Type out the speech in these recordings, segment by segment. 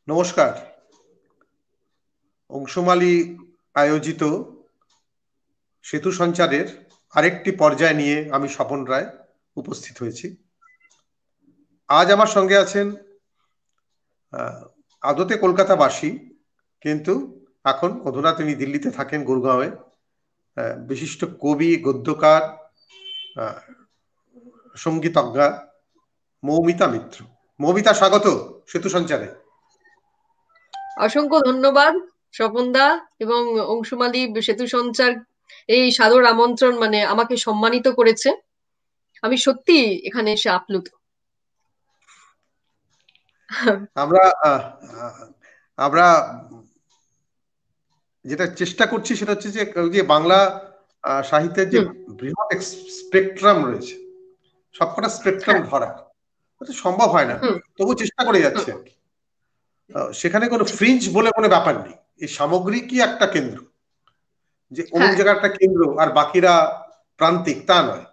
নমস্কার। অংশুমালী আয়োজিত সেতু সঞ্চারের আরেকটি পর্যায় নিয়ে আমি স্বপন রায় উপস্থিত হয়েছি। আজ আমার সঙ্গে আছেন আদতে কলকাতাবাসী, কিন্তু এখন অধুনা তিনি দিল্লিতে থাকেন, গুরগাঁওয়ে, বিশিষ্ট কবি, গদ্যকার, সঙ্গীতজ্ঞা মৌমিতা মিত্র। মৌমিতা, স্বাগত সেতু সঞ্চারে। অসংখ্য ধন্যবাদ স্বপনদা এবং অংশুমালী সেতু সঞ্চার এই সাদর আমন্ত্রণ, মানে আমাকে সম্মানিত করেছে। আমি সত্যি এখানে এসে আপ্লুত। আমরা আমরা যেটা চেষ্টা করছি সেটা হচ্ছে যে যে বাংলা সাহিত্যের যে হুম। বৃহৎ স্পেকট্রাম রয়েছে, সবকটা স্পেকট্রাম হ্যাঁ। ধরা সম্ভব হয় না, হুম। তবু চেষ্টা করে হুম। যাচ্ছে আর কি। সেখানে কোনো ফ্রিঞ্জ বলে কোনো ব্যাপার নেই, এই সামগ্রিকই একটা কেন্দ্র, যে অমুক হ্যাঁ। জায়গা একটা কেন্দ্র আর বাকিরা প্রান্তিক তা নয়।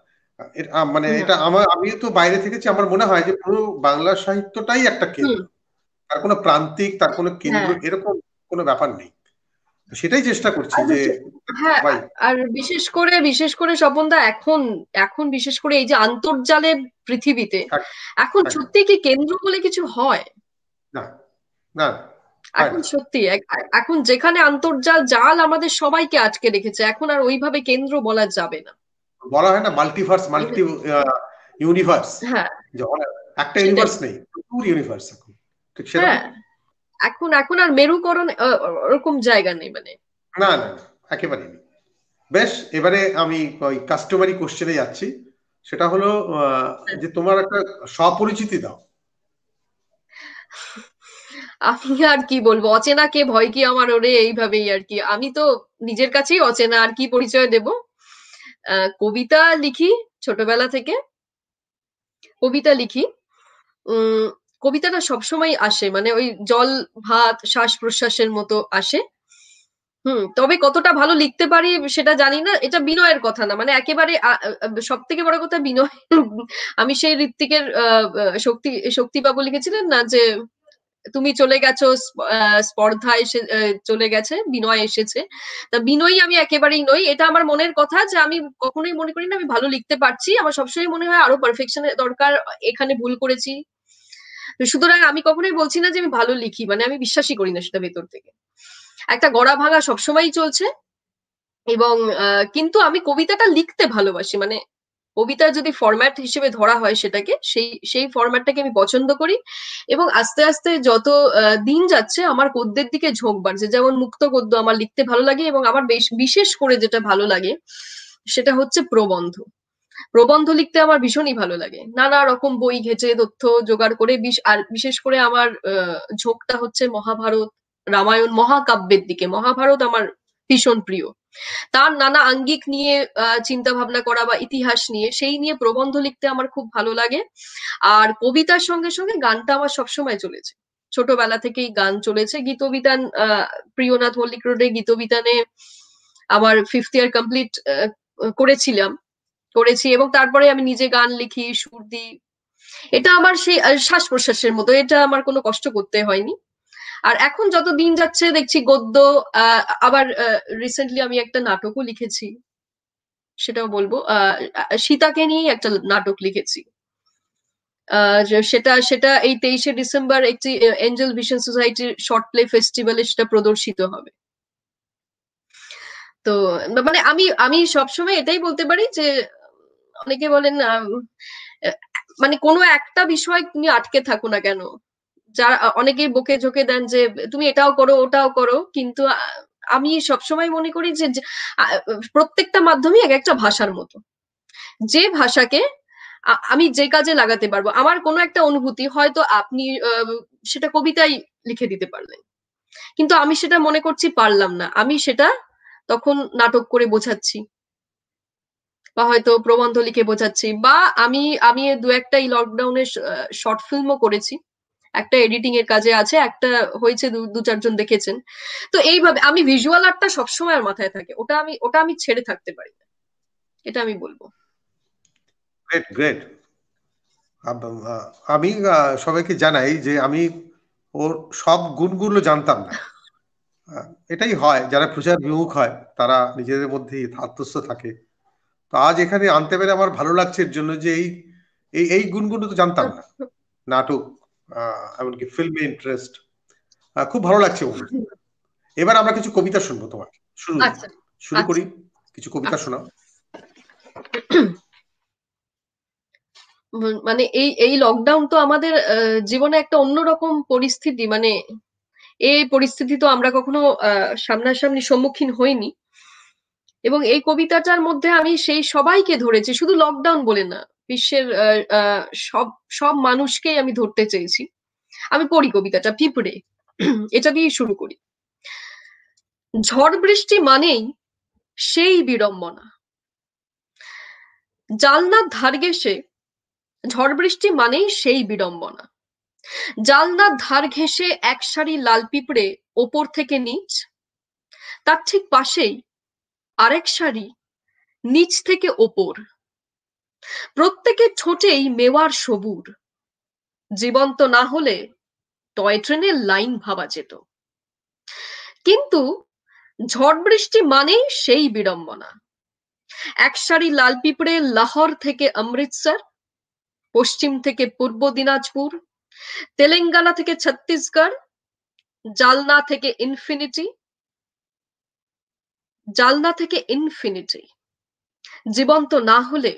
মানে না। এটা আমি তো বাইরে থেকেছি, আমার মনে হয় যে পুরো বাংলা সাহিত্যটাই একটা হুম। কেন্দ্র, তার কোনো প্রান্তিক, তার কোনো কেন্দ্র হ্যাঁ। এরকম কোনো ব্যাপার নেই। সেটাই চেষ্টা করছি আর যে হ্যাঁ, সবাই। আর বিশেষ করে স্বপনদা, এখন এখন বিশেষ করে এই যে আন্তর্জালের পৃথিবীতে এখন একদম। সত্যি কি কেন্দ্র বলে কিছু হয়? না, না, হয় এখন না। সত্যি এখন যেখানে আন্তর্জাল জাল আমাদের সবাইকে আটকে রেখেছে, এখন আর ওইভাবে কেন্দ্র বলা যাবে না। বলা হয় না মাল্টিভার্স, মাল্টি ইউনিভার্স, হ্যাঁ, যখন একটা সেটাই। ইউনিভার্স নেই, প্রচুর ইউনিভার্স এখন, ঠিক সেরকম। হ্যাঁ, এখন এখন আর মেরুকরণ ওরকম জায়গা নেই, মানে। না, না, না, একেবারেই নেই। বেশ, এবারে আমি ওই কাস্টমারি কোশ্চেনে যাচ্ছি। সেটা হলো যে তোমার একটা স্বপরিচিতি দাও। আমি আর কি বলবো, অচেনা কে ভয় কি আমার, ওরে এইভাবেই আর কি। আমি তো নিজের কাছেই অচেনা, আর কি পরিচয় দেব। কবিতা লিখি ছোটবেলা থেকে, কবিতা লিখি। উম কবিতাটা সবসময় আসে, মানে ওই জল ভাত শ্বাস প্রশ্বাসের মতো আসে। তবে কতটা ভালো লিখতে পারি সেটা জানি না, এটা বিনয়ের কথা না, মানে একেবারে সব থেকে বড় কথা বিনয়। আমি সেই ঋত্বিকের শক্তিবাবু লিখেছিলেন না যে, তুমি চলে গেছো, স্পর্ধা এসে চলে গেছে, বিনয় এসেছে। তা বিনয়ী আমি একেবারেই নই, এটা আমার মনের কথা, যে আমি কখনোই মনে করি না আমি ভালো লিখতে পারছি। আমার সবসময় মনে হয় আরো পারফেকশনের দরকার, এখানে ভুল করেছি। সুতরাং আমি কখনোই বলছি না যে আমি ভালো লিখি, মানে আমি বিশ্বাসই করি না সেটা ভেতর থেকে। একটা গড়া ভাঙা সবসময়ই চলছে। এবং কিন্তু আমি কবিতাটা লিখতে ভালোবাসি, মানে কবিতার যদি ফরম্যাট হিসেবে ধরা হয় সেটাকে, সেই ফরম্যাটটাকে আমি পছন্দ করি। এবং আস্তে আস্তে যত দিন যাচ্ছে আমার গদ্যের দিকে ঝোঁক বাড়ছে। যেমন মুক্ত গদ্য আমার লিখতে ভালো লাগে, এবং আমার বিশেষ করে যেটা ভালো লাগে সেটা হচ্ছে প্রবন্ধ। প্রবন্ধ লিখতে আমার ভীষণই ভালো লাগে, নানা রকম বই ঘেঁটে তথ্য জোগাড় করে। আর বিশেষ করে আমার ঝোঁকটা হচ্ছে মহাভারত, রামায়ণ, মহাকাব্যের দিকে। মহাভারত আমার ভীষণ প্রিয়। তার নানা আঙ্গিক নিয়ে চিন্তা ভাবনা করা, বা ইতিহাস নিয়ে, সেই নিয়ে প্রবন্ধ লিখতে আমার খুব ভালো লাগে। আর কবিতার সঙ্গে সঙ্গে গানটা আমার সবসময় চলেছে, ছোটবেলা থেকেই গান চলেছে। গীতবিতান, প্রিয়নাথ মল্লিক রোডে গীতবিতানে আমার 5th ইয়ার কমপ্লিট করেছিলাম, করেছি। এবং তারপরে আমি নিজে গান লিখি, সুর দিই। এটা আমার সেই শ্বাস প্রশ্বাসের মতো, এটা আমার কোনো কষ্ট করতে হয়নি। আর এখন যত দিন যাচ্ছে দেখছি গদ্য, আবার রিসেন্টলি আমি একটা নাটকও লিখেছি, সেটাও বলবো। সীতাকে নিয়েই একটা নাটক লিখেছি। সেটা সেটা এই 23শে ডিসেম্বর একটি এঞ্জেল ভিশন সোসাইটির শর্ট প্লে ফেস্টিভ্যালে সেটা প্রদর্শিত হবে। তো মানে আমি আমি সবসময় এটাই বলতে পারি যে, অনেকে বলেন মানে কোনো একটা বিষয় তুমি আটকে থাকো না কেন, যারা অনেকেই বকে ঝোকে দেন যে তুমি এটাও করো ওটাও করো, কিন্তু আমি সবসময় মনে করি যে প্রত্যেকটা মাধ্যমই এক একটা ভাষার মতো। যে ভাষাকে আমি যে কাজে লাগাতে পারবো, আমার কোনো একটা অনুভূতি হয়তো আপনি সেটা কবিতায় লিখে দিতে পারলেন, কিন্তু আমি সেটা মনে করছি পারলাম না, আমি সেটা তখন নাটক করে বোঝাচ্ছি, বা হয়তো প্রবন্ধ লিখে বোঝাচ্ছি, বা আমি আমি দু একটা এই লকডাউনে শর্ট ফিল্মও করেছি। একটা এডিটিং এর কাজে আছে, একটা হয়েছে, দু চারজন দেখেছেন। তো এইভাবে আমি ভিজুয়াল আর্টটা সবসময় আমার মাথায় থাকে, ওটা আমি ছেড়ে থাকতে পারি না, এটা আমি বলবো। Great, great. আমি সবাইকে জানাই যে আমি ওর সব গুণগুলো জানতাম না। এটাই হয়, যারা প্রচার বিমুখ হয় তারা নিজেদের মধ্যেই আত্মস্থ থাকে। তো আজ এখানে আনতে পেরে আমার ভালো লাগছে এর জন্য যে এই এই এই গুণগুলো তো জানতাম না। নাটক, এমনকি ফিল্মে ইন্টারেস্ট, খুব ভালো লাগছে বন্ধু। এবার আমরা কিছু কবিতা শুনবো তোমার। আচ্ছা শুরু করি, আচ্ছা কিছু কবিতা আচ্ছা। শোনাও। মানে এই এই লকডাউন তো আমাদের জীবনে একটা অন্যরকম পরিস্থিতি, মানে এই পরিস্থিতি তো আমরা কখনো সামনাসামনি সম্মুখীন হইনি। এবং এই কবিতাটার মধ্যে আমি সেই সবাইকে ধরেছি, শুধু লকডাউন বলে না, বিশ্বের সব সব মানুষকেই আমি ধরতে চেয়েছি। আমি পড়ি কবিতাটা, পিঁপড়ে। এটা দিয়ে শুরু করি। ঝড় বৃষ্টি মানেই সেই বিড়ম্বনা, জালনার ধার ঘেঁষে। ঝড় বৃষ্টি মানেই সেই বিড়ম্বনা, জালনার ধার ঘেঁষে এক সারি লাল পিঁপড়ে ওপর থেকে নিচ, তার ঠিক পাশেই আরেক সারি নিচ থেকে ওপর, প্রত্যেকের ঠোঁটেই মেওয়ার সবুর। জীবন্ত না হলে টয় ট্রেনের লাইন ভাবা যেত। কিন্তু ঝড় বৃষ্টি মানেই সেই বিড়ম্বনা, এক সারি লাল পিঁপড়ে লাহোর থেকে অমৃতসর, পশ্চিম থেকে পূর্ব দিনাজপুর, তেলেঙ্গানা থেকে ছত্তিশগড়, জালনা থেকে ইনফিনিটি, জালনা থেকে ইনফিনিটি। জীবন্ত না হলে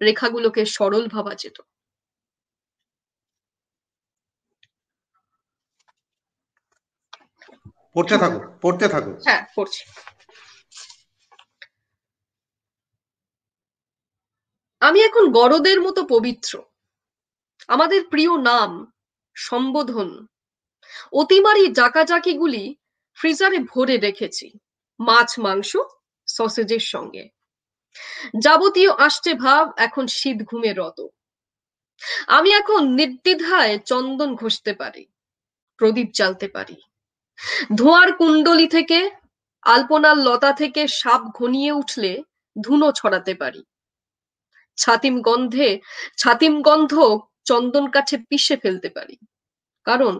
রেখাগুলোকে সরল ভাবা যেত। পড়তে থাকো, পড়তে থাকো। হ্যাঁ, পড়ছি। আমি এখন গরদের মতো পবিত্র, আমাদের প্রিয় নাম, সম্বোধন, অতিমারি জাকাজাকিগুলি ফ্রিজারে ভরে রেখেছি, মাছ মাংস সসেজের সঙ্গে। যাবতীয় আষ্টে ভাব এখন শীত ঘুমে রত। আমি এখন নির্দ্বিধায় চন্দন ঘষতে পারি, প্রদীপ জ্বালতে পারি, ধোঁয়ার কুণ্ডলি থেকে, আলপনার লতা থেকে সাপ ঘনিয়ে উঠলে ধুনো ছড়াতে পারি, ছাতিম গন্ধ চন্দন কাঠে পিষে ফেলতে পারি। কারণ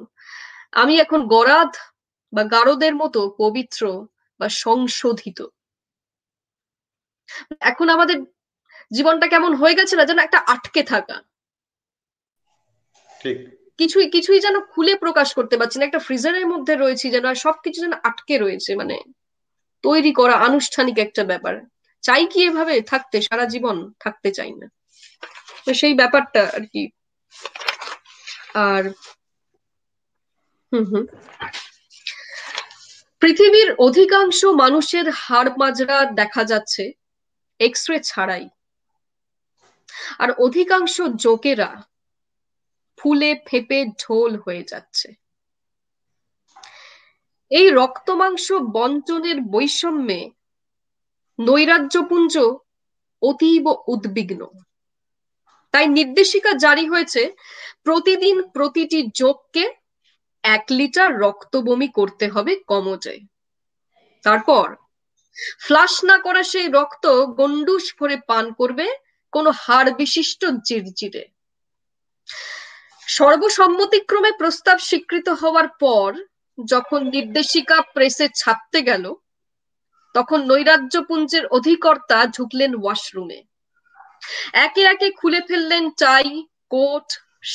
আমি এখন গরাদ বা গারদের মতো পবিত্র বা সংশোধিত। এখন আমাদের জীবনটা কেমন হয়ে গেছে না, যেন একটা আটকে থাকা, ঠিক। কিছুই কিছুই যেন খুলে প্রকাশ করতে পারছি না, একটা ফ্রিজারের মধ্যে রয়েছি যেন, আর সবকিছু যেন আটকে রয়েছে, মানে তৈরি করা আনুষ্ঠানিক একটা ব্যাপার। চাই কি এভাবে থাকতে সারা জীবন? থাকতে চাই না। তো সেই ব্যাপারটা আর কি। আর হুম হুম পৃথিবীর অধিকাংশ মানুষের হাড় মাজরা দেখা যাচ্ছে এক্স-রে ছাড়াই, আর অধিকাংশ জোকেরা ফুলে ফেপে ঢোল হয়ে যাচ্ছে। এই রক্ত মাংস বণ্টনের বৈষম্যে নৈরাজ্যপুঞ্জ অতীব উদ্বিগ্ন। তাই নির্দেশিকা জারি হয়েছে, প্রতিদিন প্রতিটি জোককে 1 লিটার রক্ত বমি করতে হবে কমজে। তারপর ফ্লাশ না করা সেই রক্ত গন্ডুস ভরে পান করবে কোনো হাড় বিশিষ্ট জিরজিরে। সর্বসম্মতিক্রমে প্রস্তাব স্বীকৃত হওয়ার পর যখন নির্দেশিকা প্রেসে ছাপতে গেল, তখন নৈরাজ্যপুঞ্জের অধিকর্তা ঢুকলেন ওয়াশরুমে। একে একে খুলে ফেললেন টাই, কোট,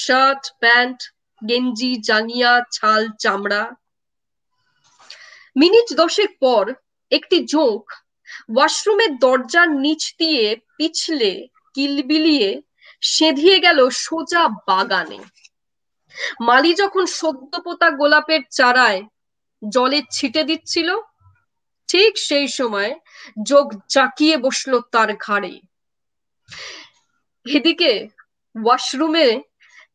শার্ট, প্যান্ট, গেঞ্জি, জাঙ্গিয়া, ছাল, চামড়া। মিনিট 10 পর একটি জোঁক ওয়াশরুমের দরজার নিচ দিয়ে পিছলে কিলবিলিয়ে সেধিয়ে গেল সোজা বাগানে। মালি যখন সদ্য পোতা গোলাপের চারায় জলে ছিটে দিচ্ছিল, ঠিক সেই সময় জোঁক জাঁকিয়ে বসলো তার ঘাড়ে। এদিকে ওয়াশরুমে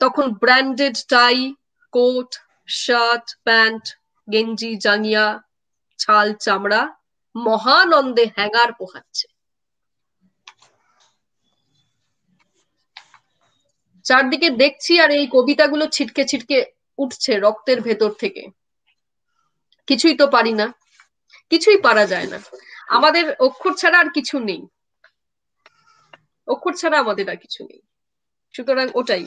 তখন ব্র্যান্ডেড টাই, কোট, শার্ট, প্যান্ট, গেঞ্জি, জাঙ্গিয়া, ছাল, চামড়া মহানন্দে হ্যাঙ্গার পোহাচ্ছে। চারদিকে দেখছি আর এই কবিতাগুলো ছিটকে ছিটকে উঠছে রক্তের ভেতর থেকে। কিছুই তো পারি না, কিছুই পারা যায় না। আমাদের অক্ষর ছাড়া আর কিছু নেই, অক্ষর ছাড়া আমাদের আর কিছু নেই। সুতরাং ওটাই।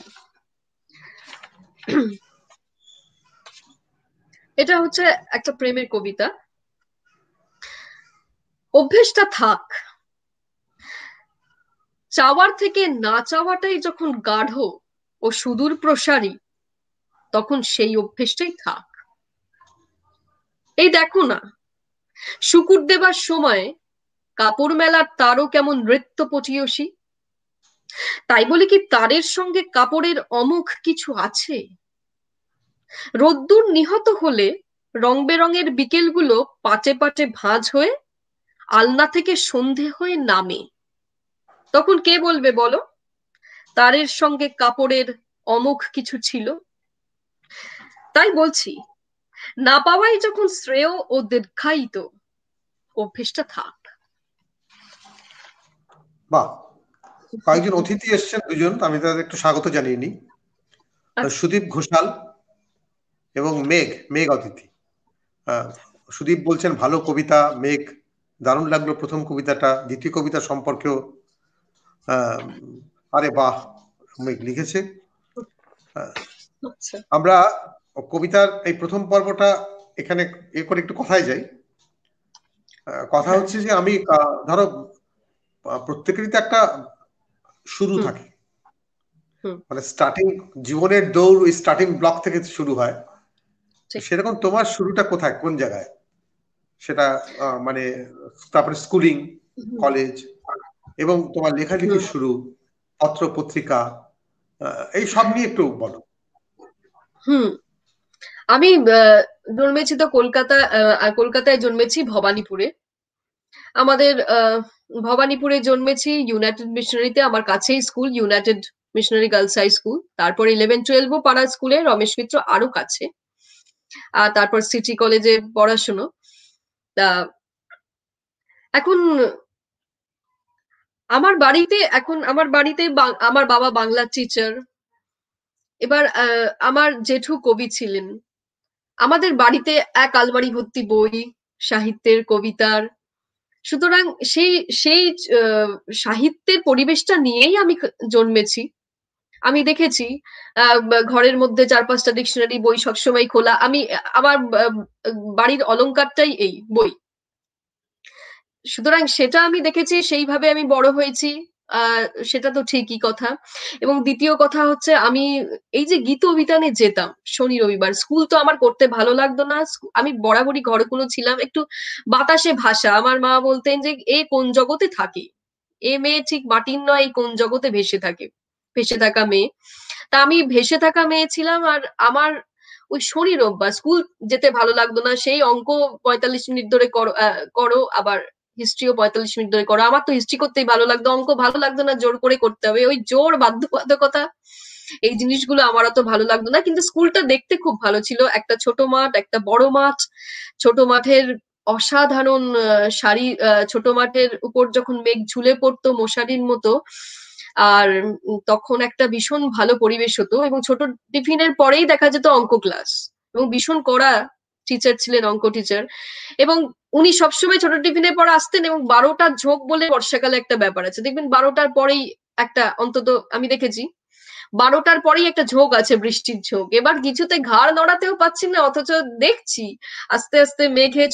এটা হচ্ছে একটা প্রেমের কবিতা। অভ্যেসটা থাক, চাওয়ার থেকে না চাওয়াটাই যখন গাঢ় ও সুদূর প্রসারী, তখন সেই অভ্যেসটাই থাক। এই দেখো না, শুকুর দেবার সময় কাপড় মেলার তারও কেমন নৃত্য পটিয়সী। তাই বলে কি তারের সঙ্গে কাপড়ের অমুখ কিছু আছে? রোদ্দুর নিহত হলে রং বেরঙের বিকেলগুলো পাটে পাটে ভাঁজ হয়ে আলনা থেকে সন্ধে হয়ে নামে। তখন কে বলবে বলো, তারের সঙ্গে কাপড়ের অমুখ কিছু ছিল? তাই বলছি, না পাওয়াই যখন শ্রেয় ও দীর্ঘায়িত, অভ্যেসটা থাক। বাহ, কয়েকজন অতিথি এসছেন, দুজন, আমি তাদের একটু স্বাগত জানিয়ে নিই। সুদীপ ঘোষাল এবং মেঘ, মেঘ অতিথি। সুদীপ বলছেন ভালো কবিতা, মেঘ দারুণ লাগলো প্রথম কবিতাটা, দ্বিতীয় কবিতা সম্পর্কেও আরে বাহ, মেঘ লিখেছে। আমরা কবিতার এই প্রথম পর্বটা এখানে এ করে একটু কথায় যাই। কথা হচ্ছে যে আমি ধরো প্রত্যেকেরই তো একটা শুরু থাকে, মানে স্টার্টিং, জীবনের দৌড় ওই স্টার্টিং ব্লক থেকে শুরু হয়। সেরকম তোমার শুরুটা কোথায়, কোন জায়গায় সেটা, মানে তারপরে স্কুলিং, কলেজ, এবং তোমার লেখালেখির শুরু, পত্র পত্রিকা, এই সব নিয়ে একটু বলো। আমি জন্মেছি তো কলকাতায় জন্মেছি, ভবানীপুরে। আমাদের ভবানীপুরে জন্মেছি, ইউনাইটেড মিশনারিতে, আমার কাছেই school, united missionary girls high school. তারপর 11-12 পাড়া স্কুলে, রমেশ মিত্র আরো কাছে। আর তারপর সিটি কলেজে পড়াশুনো। তা এখন আমার বাড়িতে আমার বাবা বাংলার টিচার। এবার আমার জেঠু কবি ছিলেন। আমাদের বাড়িতে এক আলমারি ভর্তি বই, সাহিত্যের, কবিতার। সুতরাং সেই সেই সাহিত্যের পরিবেশটা নিয়েই আমি জন্মেছি। আমি দেখেছি ঘরের মধ্যে 4-5টা ডিকশনারি বই সবসময় খোলা। আমার বাড়ির অলংকারটাই এই বই। সুতরাং সেটা আমি দেখেছি, সেইভাবে আমি বড় হয়েছি। সেটা তো ঠিকই কথা। এবং দ্বিতীয় কথা হচ্ছে, আমি এই যে গীত অভিধানে যেতাম শনি রবিবার, স্কুল তো আমার করতে ভালো লাগতো না। আমি বরাবরই ঘরকুনো ছিলাম, একটু বাতাসে ভাসা। আমার মা বলতেন যে এ কোন জগতে থাকে, এ মেয়ে ঠিক মাটির নয়, এই কোন জগতে ভেসে থাকা মেয়ে। তা আমি ভেসে থাকা মেয়ে ছিলাম। আর আমার ওই শনি রোববার স্কুল যেতে ভালো লাগতো না। সেই অঙ্ক 45 মিনিট ধরে করো, আবার হিস্ট্রিও 45 মিনিট ধরে করো। আমার তো হিস্ট্রি করতেই ভালো লাগতো, অঙ্ক ভালো লাগতো না, জোর করে করতে হবে। ওই জোর, বাধ্যবাধকতা, এই জিনিসগুলো আমার অত ভালো লাগতো না। কিন্তু স্কুলটা দেখতে খুব ভালো ছিল, একটা ছোট মাঠ, একটা বড় মাঠ। ছোট মাঠের অসাধারণ সারি, ছোট মাঠের উপর যখন মেঘ ঝুলে পড়তো মশারির মতো, আর তখন একটা ভীষণ ভালো পরিবেশ হতো। এবং ছোট টিফিনের পরেই দেখা যেত অঙ্ক ক্লাস, এবং ভীষণ কড়া টিচার ছিলেন, অঙ্ক টিচার। এবং উনি সবসময় ছোট টিফিনের পর আসতেন। এবং 12টার ঝোঁক বলে বর্ষাকালে একটা ব্যাপার আছে, দেখবেন 12টার পরেই একটা, অন্তত আমি দেখেছি 12টার পরেই একটা ঝোঁক আছে, বৃষ্টির ঝোঁক। এবার কিছুতে ঘাড় নড়াতেও পাচ্ছি না, অথচ দেখছি আস্তে আস্তে মেঘে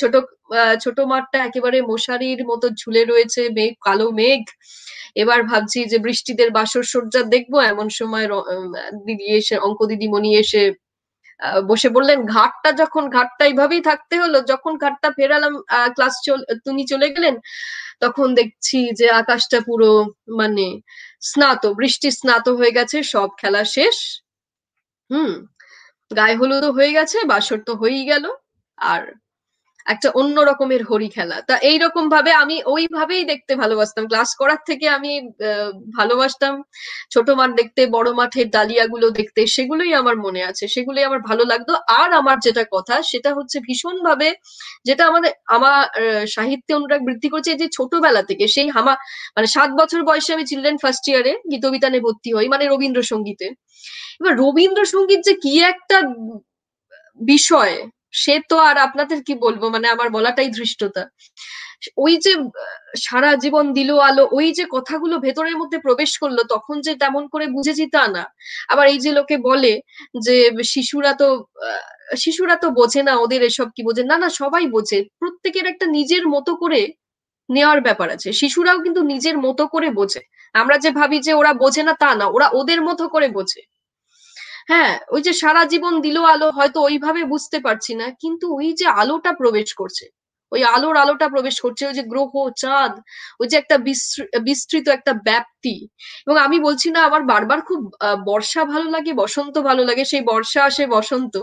ছোট মাঠটা একেবারে মশারির মতো ঝুলে রয়েছে, মেঘ, কালো মেঘ। এবার ভাবছি যে বৃষ্টিদের বাসর সজ্জা দেখবো। এমন সময় দিদি এসে, অঙ্ক দিদিমণি এসে বসে বললেন। ঘাটটা এইভাবেই থাকতে হলো। যখন ঘাটটা ফেরালাম, তুমি চলে গেলেন, তখন দেখছি যে আকাশটা পুরো, মানে বৃষ্টি স্নাত হয়ে গেছে, সব খেলা শেষ। গায়ে হলুদও হয়ে গেছে, বাসর তো হয়েই গেল। আর একটা অন্য রকমের হরি খেলা। তা এইরকম ভাবে আমি ওইভাবেই দেখতে ভালোবাসতাম। ক্লাস করার থেকে আমি ভালোবাসতাম ছোট মাঠ দেখতে, বড় মাঠের ডালিয়াগুলো দেখতে। সেগুলোই আমার মনে আছে, সেগুলোই আমার ভালো লাগতো। আর আমার যেটা কথা, সেটা হচ্ছে ভীষণ ভাবে যেটা আমার সাহিত্যে অনুরাগ বৃদ্ধি করেছে, যে ছোটবেলা থেকে, সেই মানে 7 বছর বয়সে আমি চিলড্রেন ফার্স্ট ইয়ারে গীতবিতানে ভর্তি হই, মানে রবীন্দ্রসঙ্গীতে। এবার রবীন্দ্রসঙ্গীত যে কি একটা বিষয়, সে তো আর আপনাদের কি বলবো, মানে আমার বলাটাই ধৃষ্টতা। ওই যে সারা জীবন দিল আলো, ওই যে কথাগুলো ভেতরের মধ্যে প্রবেশ করলো, তখন যে তেমন করে বুঝেছি তা না। আবার এই যে লোকে বলে যে শিশুরা তো শিশুরা তো বোঝে না, ওদের এসব কি বোঝে না, না সবাই বোঝে, প্রত্যেকের একটা নিজের মতো করে নেওয়ার ব্যাপার আছে। শিশুরাও কিন্তু নিজের মতো করে বোঝে। আমরা যে ভাবি যে ওরা বোঝে না, তা না, ওরা ওদের মতো করে বোঝে। হ্যাঁ, ওই যে সারা জীবন দিলো আলো, হয়তো ওইভাবে বুঝতে পারছি না, কিন্তু ওই যে আলোটা প্রবেশ করছে, ওই আলোটা প্রবেশ করছে, ওই যে গ্রহ চাঁদ, ওই যে একটা বিস্তৃত একটা ব্যাপ্তি। এবং আমি বলছি না আমার বারবার খুব বর্ষা ভালো লাগে, বসন্ত ভালো লাগে, সেই বর্ষা আসে বসন্ত।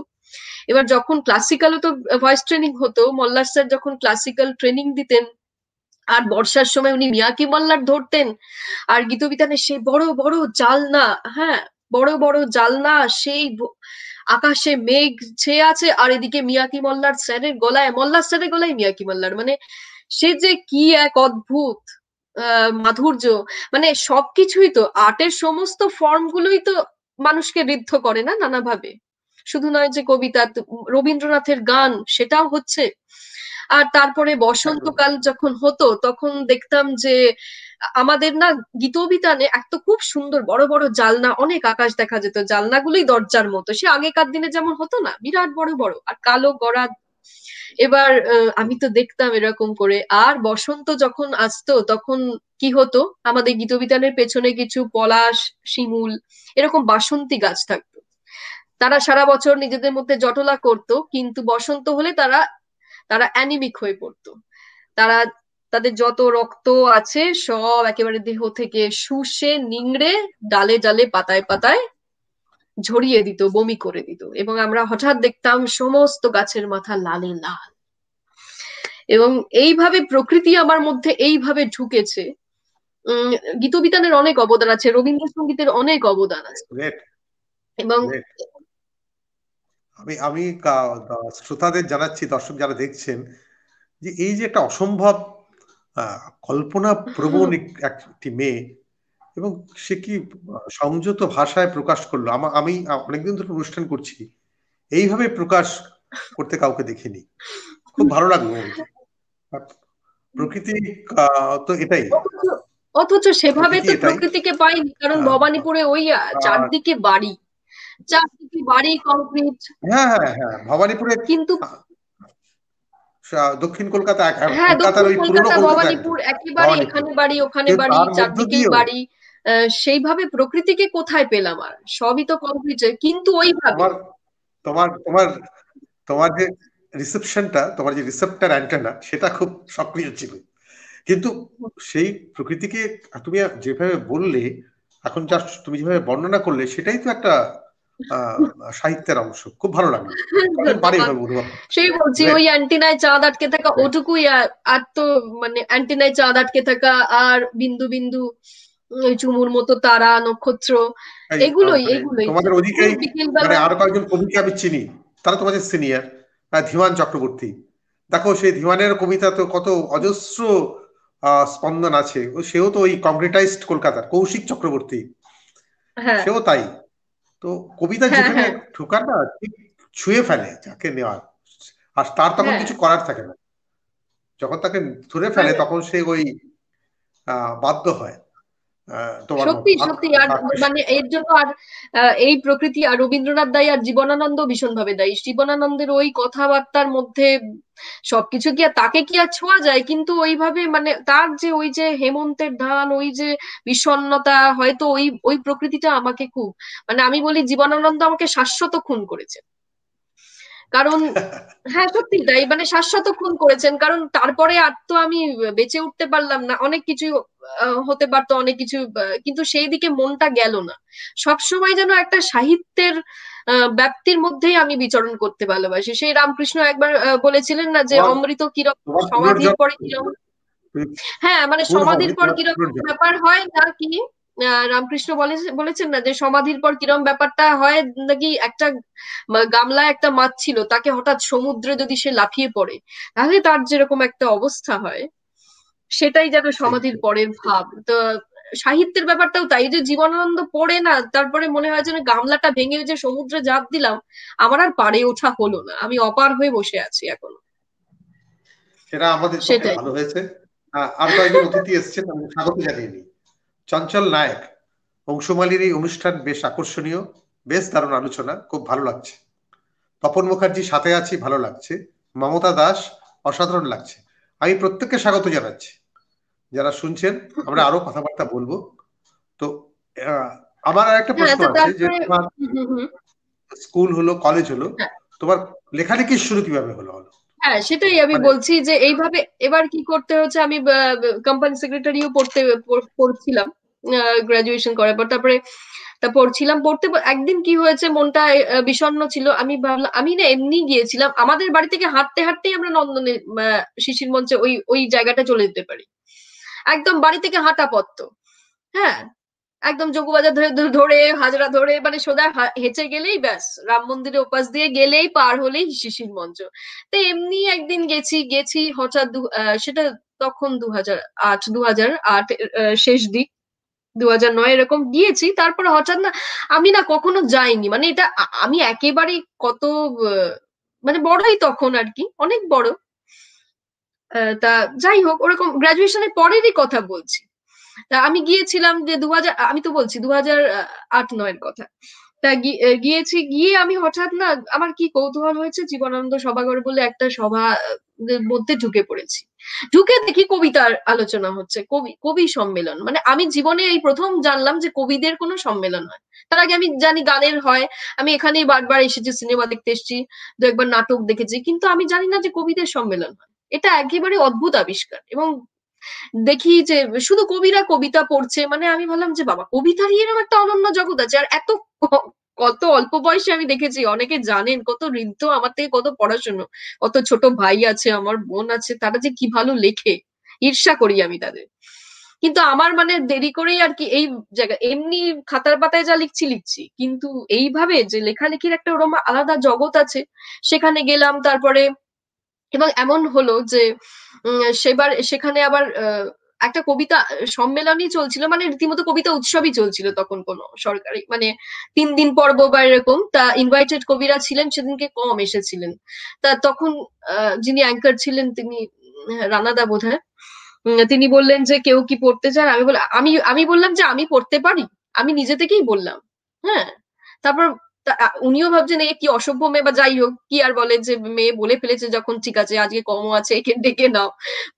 এবার যখন ক্লাসিক্যালও তো ভয়েস ট্রেনিং হতো, মল্লার স্যার যখন ক্লাসিক্যাল ট্রেনিং দিতেন, আর বর্ষার সময় উনি মিয়াকি মাল্লার ধরতেন, আর গীতবিতানে সেই বড় বড় জালনা, হ্যাঁ বড় বড় জালনা, সেই আকাশে মেঘ ছেয়ে আছে, আর এদিকে মিয়াকি মল্লার স্যারের গলায়, মল্লার স্যারের গলায় মিয়াকি মাল্লার, মানে সে যে কি এক অদ্ভুত মাধুর্য। মানে সবকিছুই তো আর্টের সমস্ত ফর্ম গুলোই তো মানুষকে ঋদ্ধ করে না নানাভাবে। শুধু নয় যে কবিতা, রবীন্দ্রনাথের গান সেটাও হচ্ছে। আর তারপরে একদম। বসন্তকাল যখন হতো তখন দেখতাম যে আমাদের না গীতবিতানে এত খুব সুন্দর বড় বড় জালনা, অনেক আকাশ দেখা যেত, জালনাগুলোই দরজার মতো, সে আগেকার দিনে যেমন হতো না, বিরাট বড় বড় আর কালো গড়া। এবার আমি তো দেখতাম এরকম করে। আর বসন্ত যখন আসতো তখন কি হতো, আমাদের গীতবিতানের পেছনে কিছু পলাশ, শিমুল, এরকম বাসন্তী গাছ থাকতো। তারা সারা বছর নিজেদের মধ্যে জটলা করতো, কিন্তু বসন্ত হলে তারা তারা অ্যানিমিক হয়ে পড়তো। তারা তাদের যত রক্ত আছে সব একেবারে দেহ থেকে শুষে নিংড়ে ডালে ডালে পাতায় পাতায় ঝরিয়ে দিত, বমি করে দিত, এবং আমরা হঠাৎ দেখতাম সমস্ত গাছের মাথা লালে লাল। এবং এইভাবে প্রকৃতি আমার মধ্যে এইভাবে ঢুকেছে। উম গীতবিতানের অনেক অবদান আছে, রবীন্দ্রসঙ্গীতের অনেক অবদান আছে। গ্রেট, এবং গ্রেট। আমি আমি শ্রোতাদের জানাচ্ছি, দর্শক যারা দেখছেন, যে এই যে একটা অসম্ভব কল্পনা প্রবণ একটি মেয়ে, এবং সে কি সংযত ভাষায় প্রকাশ করলো। আমি অনেকদিন ধরে অনুষ্ঠান করছি, এইভাবে প্রকাশ করতে কাউকে দেখিনি। খুব ভালো লাগলো বলতে। আর প্রকৃতি তো এটাই, অথচ অথচ সেভাবে প্রকৃতি তো এটাই। প্রকৃতিকে পাইনি, কারণ আহ, ভবানীপুরে ওই আর চারদিকে বাড়ি, চারদিকে বাড়ি কংক্রিট। হ্যাঁ, হ্যাঁ, হ্যাঁ, ভবানীপুরে কিন্তু দক্ষিণ কলকাতা, হ্যাঁ, কলকাতার দক্ষিণ ওই পুরনো কলকাতা, কলকাতা একদম ভবানীপুর একেবারে, ভবানীপুর। এখানে বাড়ি ওখানে কিন্তু বাড়ি, তার মধ্য চারদিকেই দিয়েও বাড়ি। সেইভাবে প্রকৃতিকে কোথায় পেলাম আর, সবই তো কংক্রিট, কিন্তু ওইভাবে। তোমার তোমার তোমার তোমার যে রিসেপশনটা, তোমার যে রিসেপ্টার অ্যান্টেনা, সেটা খুব সক্রিয় ছিল। কিন্তু সেই প্রকৃতিকে তুমি যেভাবে বললে, এখন যা তুমি যেভাবে বর্ণনা করলে, সেটাই তো একটা আহ সাহিত্যের অংশ। খুব ভালো লাগলো। কজন পারে এভাবে অনুভব করতে। সেই বলছি, গ্রেট, ওই অ্যান্টিনায় চাঁদ আটকে থাকা গ্রেট। ওটুকুই, আর তো মানে অ্যান্টিনায় চাঁদ আটকে থাকা, আর বিন্দু বিন্দু ওই চুমুর মতো তারা নক্ষত্র, এই এগুলোই মানে এগুলোই তোমাদের ওদিকেই বিকেল মানে বেলা। আরো কয়েকজন কবিকে আমি চিনি, তারা তোমাদের সিনিয়র। ধীমান চক্রবর্তী, দেখো সেই ধীমানের কবিতা তো কত অজস্র স্পন্দন আছে। সেও তো ওই কংক্রিটাইজড কলকাতার। কৌশিক চক্রবর্তী, হ্যাঁ, সেও তাই। তো কবিতা হ্যাঁ, যেখানে হ্যাঁ, ঢোকার না, ঠিক ছুঁয়ে ফেলে যাকে নেওয়ার। আর তার তখন হ্যাঁ, কিছু করার থাকে না। যখন তাকে ধরে ফেলে মানে তখন সে ওই বাধ্য হয়, তোমার মতো সত্যি সত্যি। আর মানে এর জন্য আর এই প্রকৃতি আর রবীন্দ্রনাথ দায়ী, আর জীবনানন্দ ভীষণ ভাবে দায়ী। জীবনানন্দের ওই কথাবার্তার মধ্যে সবকিছু কি আর তাকে কি আর ছোঁয়া যায়, কিন্তু ওইভাবে মানে তার যে ওই যে হেমন্তের ধান, ওই যে বিষণ্ণতা, হয়তো ওই ওই প্রকৃতিটা আমাকে খুব, মানে আমি বলি জীবনানন্দ আমাকে শাশ্বত খুন করেছে। কারণ হ্যাঁ সত্যি তাই, মানে শাশ্বত খুন করেছেন, কারণ তারপরে আর তো আমি বেঁচে উঠতে পারলাম না, অনেক কিছু হতে পারতো, অনেক কিছু, কিন্তু সেই দিকে মনটা গেল না। সবসময় যেন একটা সাহিত্যের ব্যাপ্তির মধ্যেই আমি বিচরণ করতে ভালোবাসি। সেই রামকৃষ্ণ একবার বলেছিলেন না যে তোমার অমৃত কিরকম তোমার সমাধির পুনর্জন্ম। পরে কিরকম। হ্যাঁ, মানে খুন হবে সমাধির পর তোমার কিরকম পুনর্জন্ম। ব্যাপার হয় নাকি, রামকৃষ্ণ বলেছেন না যে সমাধির পর কিরকম ব্যাপারটা হয় নাকি, একটা গামলায় একটা মাছ ছিল, তাকে হঠাৎ সমুদ্রে যদি সে লাফিয়ে পড়ে, তাহলে তার যেরকম একটা অবস্থা হয়, সেটাই যেন ঠিক, সমাধির ঠিক। পরের ভাব। তো সাহিত্যের ব্যাপারটাও তাই, যে জীবনানন্দ পড়ে না তারপরে মনে হয় যেন গামলাটা ভেঙে যে সমুদ্রে ঝাঁপ দিলাম, আমার আর পাড়ে ওঠা হলো না, আমি অপার হয়ে বসে আছি এখনো। সেটা আমাদের পক্ষে সেটাই। ভালো হয়েছে। আর কয়েকজন অতিথি এসেছেন, আমি স্বাগত জানিয়ে নিই। চঞ্চল নায়ক, অংশুমালীর এই অনুষ্ঠান বেশ আকর্ষণীয়, বেশ দারুণ আলোচনা, খুব ভালো লাগছে। তপন মুখার্জি সাথে আছি, ভালো লাগছে। মমতা দাস অসাধারণ লাগছে। আমি প্রত্যেককে স্বাগত জানাচ্ছি। যারা শুনছেন, আমরা আরো কথাবার্তা বলবো। তো আমার আর একটা হ্যাঁ, প্রশ্ন তো আছে, যে তারপরে তোমার হুম। স্কুল হলো, কলেজ হলো, হ্যাঁ, তোমার লেখালেখির শুরু কিভাবে হলো? হ্যাঁ, সেটাই আমি মানে বলছি যে এইভাবে এবার কি করতে হচ্ছে। আমি কোম্পানি সেক্রেটারিও পড়ছিলাম গ্রাজুয়েশন করার পর। তারপরে পড়ছিলাম, একদিন কি হয়েছে, মনটা বিষণ্ণ ছিল। আমি ভাবলাম, আমি না এমনি গিয়েছিলাম, আমাদের বাড়ি থেকে হাঁটতে হাঁটতেই আমরা নন্দনে শিশির মঞ্চে ওই ওই জায়গাটা চলে যেতে পারি, একদম বাড়ি থেকে হাঁটা পথ তো। হ্যাঁ, একদম যোগবাজার ধরে ধরে হাজরা ধরে মানে সোজা হেঁচে গেলেই ব্যাস, রাম মন্দিরের ওপাশ দিয়ে গেলেই পার হলেই শিশির মঞ্চ। তো এমনি একদিন গেছি হঠাৎ সেটা তখন 2008 শেষ দিক, 2009 এরকম গিয়েছি। তারপরে হঠাৎ না, আমি না কখনো যাইনি, মানে এটা আমি একেবারে কত মানে বড়ই তখন আর কি, অনেক বড়। তা যাই হোক, ওরকম গ্রাজুয়েশনের পরেরই কথা বলছি। তা আমি গিয়েছিলাম যে 2000, আমি তো বলছি 2008-9 কথা। তা গিয়েছি, গিয়ে আমি হঠাৎ না, আমার কি কৌতূহল হয়েছে, জীবনানন্দ সভাঘর বলে একটা সভা মধ্যে ঢুকে পড়েছি। ঢুকে দেখি কবিতার আলোচনা হচ্ছে, কবি সম্মেলন। মানে আমি জীবনে এই প্রথম জানলাম যে কবিদের কোনো সম্মেলন হয়। তার আগে আমি জানি গানের হয়, আমি এখানেই বারবার এসেছি, সিনেমা দেখতে এসেছি, দু একবার নাটক দেখেছি, কিন্তু আমি জানি না যে কবিদের সম্মেলন হয়। এটা একেবারে অদ্ভুত আবিষ্কার। এবং দেখি যে শুধু কবিরা কবিতা পড়ছে, মানে আমি ভাবলাম যে বাবা, কবিতারই এরকম একটা অনন্য জগৎ আছে। আর কত অল্প বয়সে আমি দেখেছি, অনেকে জানেন কত ঋদ্ধ, আমার থেকে কত পড়াশুনো, কত ছোট ভাই আছে, আমার বোন আছে, তারা যে কি ভালো লেখে, ঈর্ষা করি আমি তাদের। কিন্তু আমার মানে দেরি করেই আর কি এই জায়গা, এমনি খাতার পাতায় যা লিখছি লিখছি, কিন্তু এইভাবে যে লেখালেখির একটা ওরকম আলাদা জগৎ আছে, সেখানে গেলাম। তারপরে এবং এমন হলো যে সেখানে আবার একটা কবিতা সম্মেলনই চলছিল, মানে রীতিমতো কবিতা উৎসবই চলছিল তখন, কোনো সরকারি মানে 3 দিন পর্ব বা এরকম। তা ইনভাইটেড কবিরা ছিলেন, সেদিনকে কম এসেছিলেন। তা তখন যিনি অ্যাঙ্কার ছিলেন, তিনি রানাদা বোধহয়, তিনি বললেন যে কেউ কি পড়তে চান। আমি বললাম যে আমি পড়তে পারি, আমি নিজে থেকেই বললাম। হ্যাঁ, তারপর উনিও ভাবছেন এ কি অসভ্য মেয়ে, বা যাই হোক, কি আর বলে, যে মেয়ে বলে ফেলেছে যখন, ঠিক আছে আজকে কমও আছে, একে ডেকে নাও।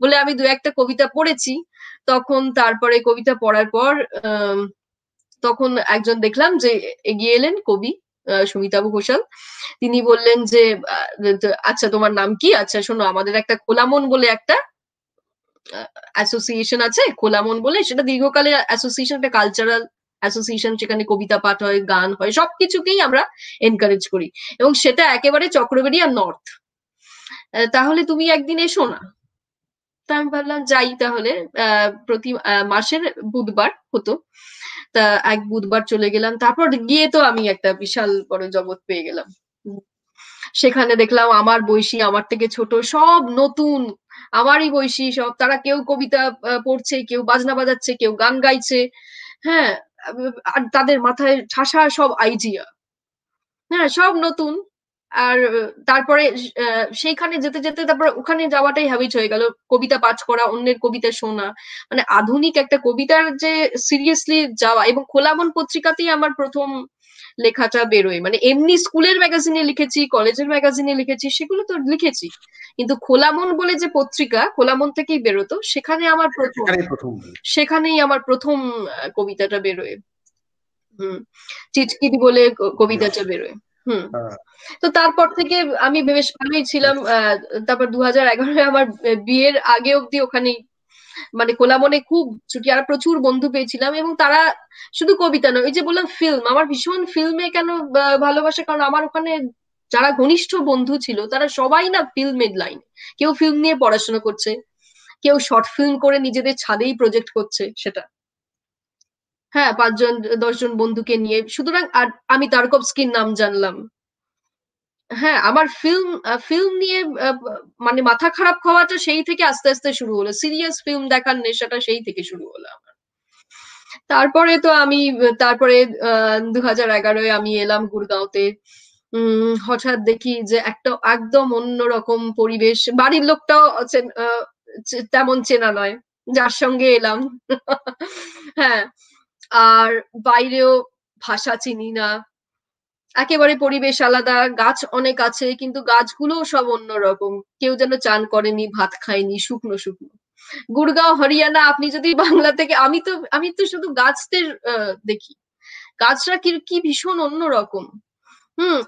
বলে আমি দু একটা কবিতা পড়েছি তখন। তারপরে কবিতা পড়ার পর তখন একজন দেখলাম যে এগিয়ে এলেন, কবি সুমিতাভ ঘোষাল। তিনি বললেন যে আচ্ছা তোমার নাম কি, আচ্ছা শোনো, আমাদের একটা খোলা মন বলে একটা অ্যাসোসিয়েশন আছে, খোলা মন বলে, সেটা দীর্ঘকালের অ্যাসোসিয়েশন, একটা কালচারাল অ্যাসোসিয়েশন, সেখানে কবিতা পাঠ হয়, গান হয়, সবকিছুকেই আমরা এনকারেজ করি, এবং সেটা একেবারে চক্রবেড়িয়া নর্থ। তাহলে তুমি একদিন এসো না। তা আমি ভাবলাম যাই তাহলে। প্রতি মাসের বুধবার হতো। তা এক বুধবার চলে গেলাম। তারপর গিয়ে তো আমি একটা বিশাল বড় জগৎ পেয়ে গেলাম। সেখানে দেখলাম আমার বয়সী, আমার থেকে ছোট, সব নতুন, আমারই বয়সী সব। তারা কেউ কবিতা পড়ছে, কেউ বাজনা বাজাচ্ছে, কেউ গান গাইছে। হ্যাঁ, আর তাদের মাথায় ঠাসা সব আইডিয়া। হ্যাঁ, সব নতুন। আর তারপরে সেইখানে যেতে যেতে তারপর ওখানে যাওয়াটাই হ্যাবিট হয়ে গেল, কবিতা পাঠ করা, অন্যের কবিতা শোনা। মানে আধুনিক একটা কবিতার যে সিরিয়াসলি যাওয়া। এবং খোলা মন পত্রিকাতেই আমার প্রথম লেখাটা বেরোয়। মানে এমনি স্কুলের ম্যাগাজিনে লিখেছি, কলেজের ম্যাগাজিনে লিখেছি, সেগুলো তো লিখেছি, কিন্তু খোলা মন বলে যে পত্রিকা, খোলা মন থেকেই বেরোতো, সেখানে আমার প্রথম, এখানেই প্রথম। সেখানেই আমার প্রথম কবিতাটা বেরোয়। হুম, চিটকিরি বলে বেশ। কবিতাটা বেরোয়। হুম। হ্যাঁ, তো তারপর থেকে আমি বেশ ভালোই ছিলাম। বেশ। তারপর 2011 আমার বিয়ের আগে অব্দি ওখানেই, মানে কোলামনে খুব ছুটি, আর প্রচুর বন্ধু পেয়েছিলাম। এবং তারা শুধু কবিতা নয়, ওই যে বললাম ফিল্ম, আমার ভীষণ ফিল্মে কেন ভালোবাসা, কারণ আমার ওখানে যারা ঘনিষ্ঠ বন্ধু ছিল তারা সবাই না ফিল্মের লাইন। কেউ ফিল্ম নিয়ে পড়াশোনা করছে, কেউ শর্ট ফিল্ম করে নিজেদের ছাদেই প্রজেক্ট করছে সেটা। হ্যাঁ, 5-10 জন বন্ধুকে নিয়ে, সুতরাং আর আমি তারকভস্কির নাম জানলাম। হ্যাঁ, আমার ফিল্ম নিয়ে মানে মাথা খারাপ হওয়াটা সেই থেকে আস্তে আস্তে শুরু হলো, সিরিয়াস ফিল্ম দেখার নেশাটা সেই থেকে শুরু হলো আমার। তারপরে তো আমি তারপরে 2011-এ আমি এলাম গুড়গাঁওতে। হঠাৎ দেখি যে একটা একদম অন্যরকম পরিবেশ, বাড়ির লোকটাও তেমন চেনা নয়, যার সঙ্গে এলাম। হ্যাঁ, আর বাইরেও ভাষা চিনি না, একেবারে পরিবেশ আলাদা, গাছ অনেক আছে কিন্তু গাছগুলো সব অন্যরকম। কেউ যেন চান করেনি, ভাত খায়নি, শুকনো শুকনো। গুড়গাঁও হরিয়ানা, আপনি যদি বাংলা থেকে, আমি তো শুধু গাছদের দেখি, গাছরা কি কি ভীষণ অন্যরকম।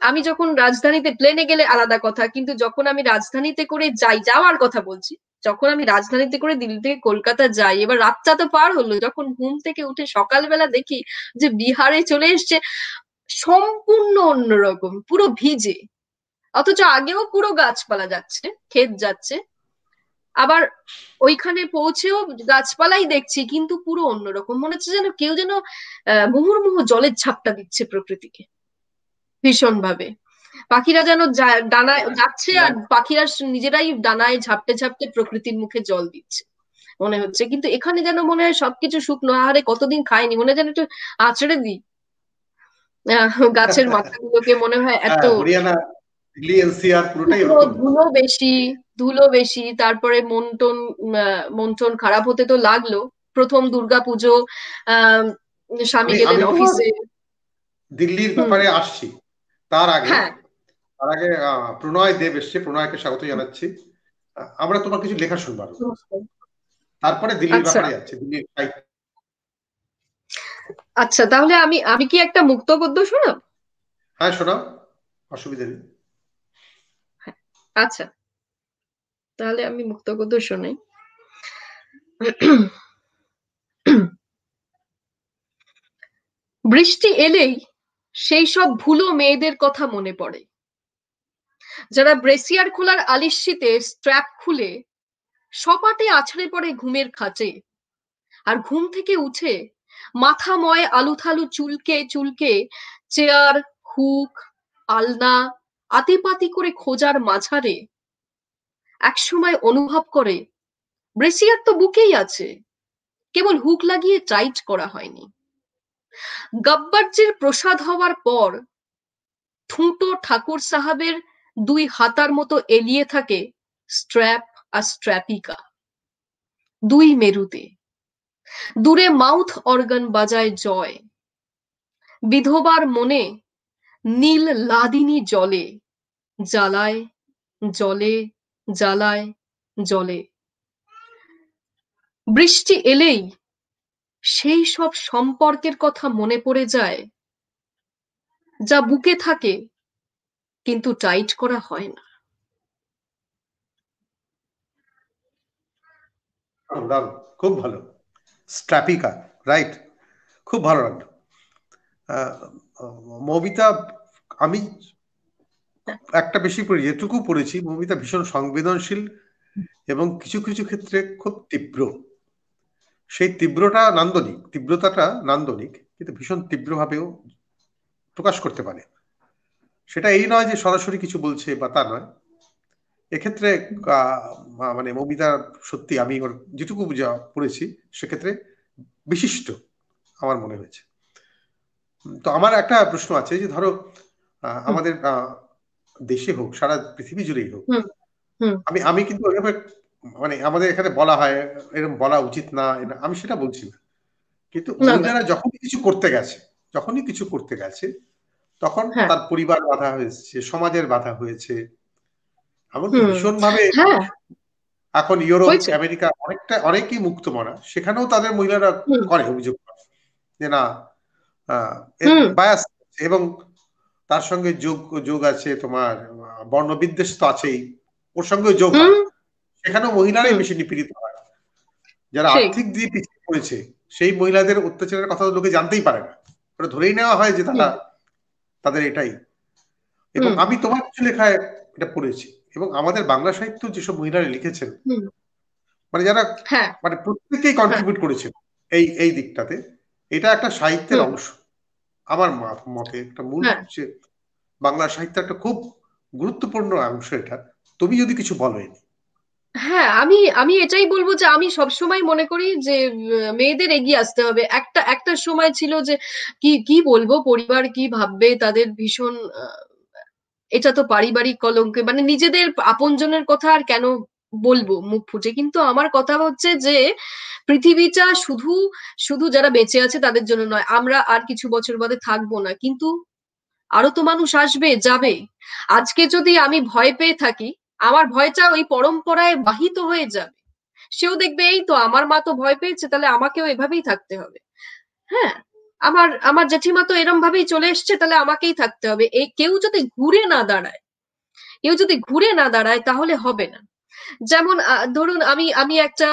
আমি যখন রাজধানীতে প্লেনে গেলে আলাদা কথা, কিন্তু যখন আমি রাজধানীতে করে যাই, যাওয়ার কথা বলছি, যখন আমি রাজধানীতে করে দিল্লি থেকে কলকাতা যাই, এবার রাতটা তো পার হলো, যখন ঘুম থেকে উঠে সকালবেলা দেখি যে বিহারে চলে এসছে, সম্পূর্ণ অন্যরকম, পুরো ভিজে, অথচ আগেও পুরো গাছপালা যাচ্ছে, ক্ষেত যাচ্ছে, আবার ওইখানে পৌঁছেও গাছপালাই দেখছি, কিন্তু পুরো অন্যরকম। মনে হচ্ছে যেন কেউ যেন মুহুর্মুহু জলের ঝাপটা দিচ্ছে প্রকৃতিকে ভীষণ ভাবে। পাখিরা যেন ডানায় যাচ্ছে আর পাখিরা নিজেরাই ডানায় ঝাপটে ঝাপটে প্রকৃতির মুখে জল দিচ্ছে মনে হচ্ছে। কিন্তু এখানে যেন মনে হয় সবকিছু শুকনো, আহারে কতদিন খায়নি, মনে হয় যেন একটু আঁচড়ে দিই গাছের মাথাগুলোকে, মনে হয় এত হ্যাঁ, হরিয়ানা, দিল্লি, এনসিআর পুরোটাই ধুলো, ওরকম। ধুলো বেশি, ধুলো বেশি। তারপরে মন টন খারাপ হতে তো লাগলো। প্রথম দুর্গাপুজো, আহ স্বামী আমি গেলেন আমি তোমার অফিসে। দিল্লির হুম। ব্যাপারে আসছি। তার আগে হ্যাঁ। তার আগে প্রণয় দেব এসছে, প্রণয়কে স্বাগত জানাচ্ছি। আমরা তোমার কিছু লেখা শুনবো আরো। নমস্কার। তারপরে দিল্লির আচ্ছা, ব্যাপারে যাচ্ছে, দিল্লির সাহিত্য। আচ্ছা, তাহলে আমি আমি কি একটা মুক্ত গদ্য শোনাব? হ্যাঁ, শোনাও, অসুবিধা নেই। আচ্ছা, তাহলে আমি মুক্ত গদ্য শোনাই। বৃষ্টি এলেই সেই সব ভুলো মেয়েদের কথা মনে পড়ে, যারা ব্রেসিয়ার খোলার আলিস্যিতে স্ট্র্যাপ খুলে সপাটে আছড়ে পড়ে ঘুমের খাঁচে, আর ঘুম থেকে উঠে মাথাময় আলুথালু চুলকে চুলকে চেয়ার, হুক, আলনা আতিপাতি করে খোঁজার মাঝারে একসময় অনুভব করে ব্রেসিয়ার তো বুকেই আছে, কেবল হুক লাগিয়ে টাইট করা হয়নি। গাব্বারজির প্রসাদ হওয়ার পর ঠুঁটো ঠাকুর সাহাবের দুই হাতার মতো এলিয়ে থাকে স্ট্র্যাপ আর স্ট্র্যাপিকা, দুই মেরুতে। দূরে মাউথ অর্গান বাজায় জয়, বিধবার মনে নীল লাদিনী জলে, জ্বালায় জলে, জ্বালায় জলে। বৃষ্টি এলেই সেই সব সম্পর্কের কথা মনে পড়ে যায়, যা বুকে থাকে কিন্তু টাইট করা হয় না। দারুণ, খুব ভালো। স্ট্র্যাপিকা, রাইট, খুব ভালো লাগলো। আহ, মৌমিতা, আমি একটা বেশি পড়ি, যেটুকু পড়েছি, মৌমিতা ভীষণ সংবেদনশীল এবং কিছু কিছু ক্ষেত্রে খুব তীব্র। সেই তীব্রতাটা নান্দনিক, কিন্তু ভীষণ তীব্রভাবেও প্রকাশ করতে পারে। সেটা এই নয় যে সরাসরি কিছু বলছে বা তা নয়। এক্ষেত্রে মানে মৌমিতা সত্যি, আমি ওর যেটুকু পড়েছি সেক্ষেত্রে বিশিষ্ট আমার মনে হয়েছে। তো আমার একটা প্রশ্ন আছে, যে ধরো আমাদের দেশে হোক, সারা পৃথিবী জুড়েই হোক, হুম, হুম, আমি আমি কিন্তু ওইভাবে, মানে আমাদের এখানে বলা হয় এরকম বলা উচিত না, আমি সেটা বলছি না। কিন্তু না, না, মহিলারা যখনই কিছু করতে গেছে, তখন হ্যাঁ, তার পরিবার বাধা হয়েছে, সমাজের বাধা হয়েছে। এমনকি হুম, ভীষণভাবে হ্যাঁ, এখন ইউরোপ, হয়েছে, আমেরিকা অনেকেই মুক্তমনা, সেখানেও তাদের মহিলারা হুম, করে অভিযোগ করে যে না, এর হুম, বায়াস। এবং তার সঙ্গে যোগ যোগ আছে তোমার বর্ণবিদ্বেষ তো আছেই, ওর সঙ্গে যোগ হুম, হয়। সেখানেও মহিলারাই হুম, বেশি নিপীড়িত হয়। যারা সেই, আর্থিক দিয়ে পিছিয়ে পড়েছে, সেই মহিলাদের অত্যাচারের কথা তো লোকে জানতেই পারে না, ওটা ধরেই নেওয়া হয় যে হুম, তাদের এটাই। এবং হুম, আমি তোমার কিছু লেখায় এটা পড়েছি, এবং আমাদের বাংলা সাহিত্য যেসব মহিলারা লিখেছেন, হুম, মানে যারা, হ্যাঁ, মানে প্রত্যেকেই হ্যাঁ, কন্ট্রিবিউট করেছেন এই দিকটাতে। এটা একটা সাহিত্যের হুম, অংশ, আমার মতে একটা মূল, হ্যাঁ, যে বাংলা সাহিত্যের একটা খুব গুরুত্বপূর্ণ অংশ এটা। তুমি যদি কিছু বলো এ নিয়ে। হ্যাঁ, আমি আমি এটাই বলবো যে আমি সবসময় মনে করি যে মেয়েদের এগিয়ে আসতে হবে। একটা একটা সময় ছিল যে কি কি বলবো, পরিবার কি ভাববে, তাদের ভীষণ এটা তো পারিবারিক কলঙ্ক, মানে নিজেদের আপনজনের কথা আর কেন বলবো মুখ ফুটে। কিন্তু আমার কথা হচ্ছে যে পৃথিবীটা শুধু শুধু যারা বেঁচে আছে তাদের জন্য নয়, আমরা আর কিছু বছর বাদে থাকবো না, কিন্তু আরো তো মানুষ আসবে যাবে। আজকে যদি আমি ভয় পেয়ে থাকি, আমার ভয়টা ওই পরম্পরায় বাহিত হয়ে যাবে। সেও দেখবে এই তো আমার মা তো ভয় পেয়েছে, তাহলে আমাকেও এভাবেই থাকতে হবে। হ্যাঁ, আমার আমার জেঠিমা তো এরম ভাবেই চলে এসছে, তাহলে আমাকেই থাকতে হবে। এই কেউ যদি ঘুরে না দাঁড়ায়, কেউ যদি ঘুরে না দাঁড়ায় তাহলে হবে না। যেমন ধরুন আমি আমি একটা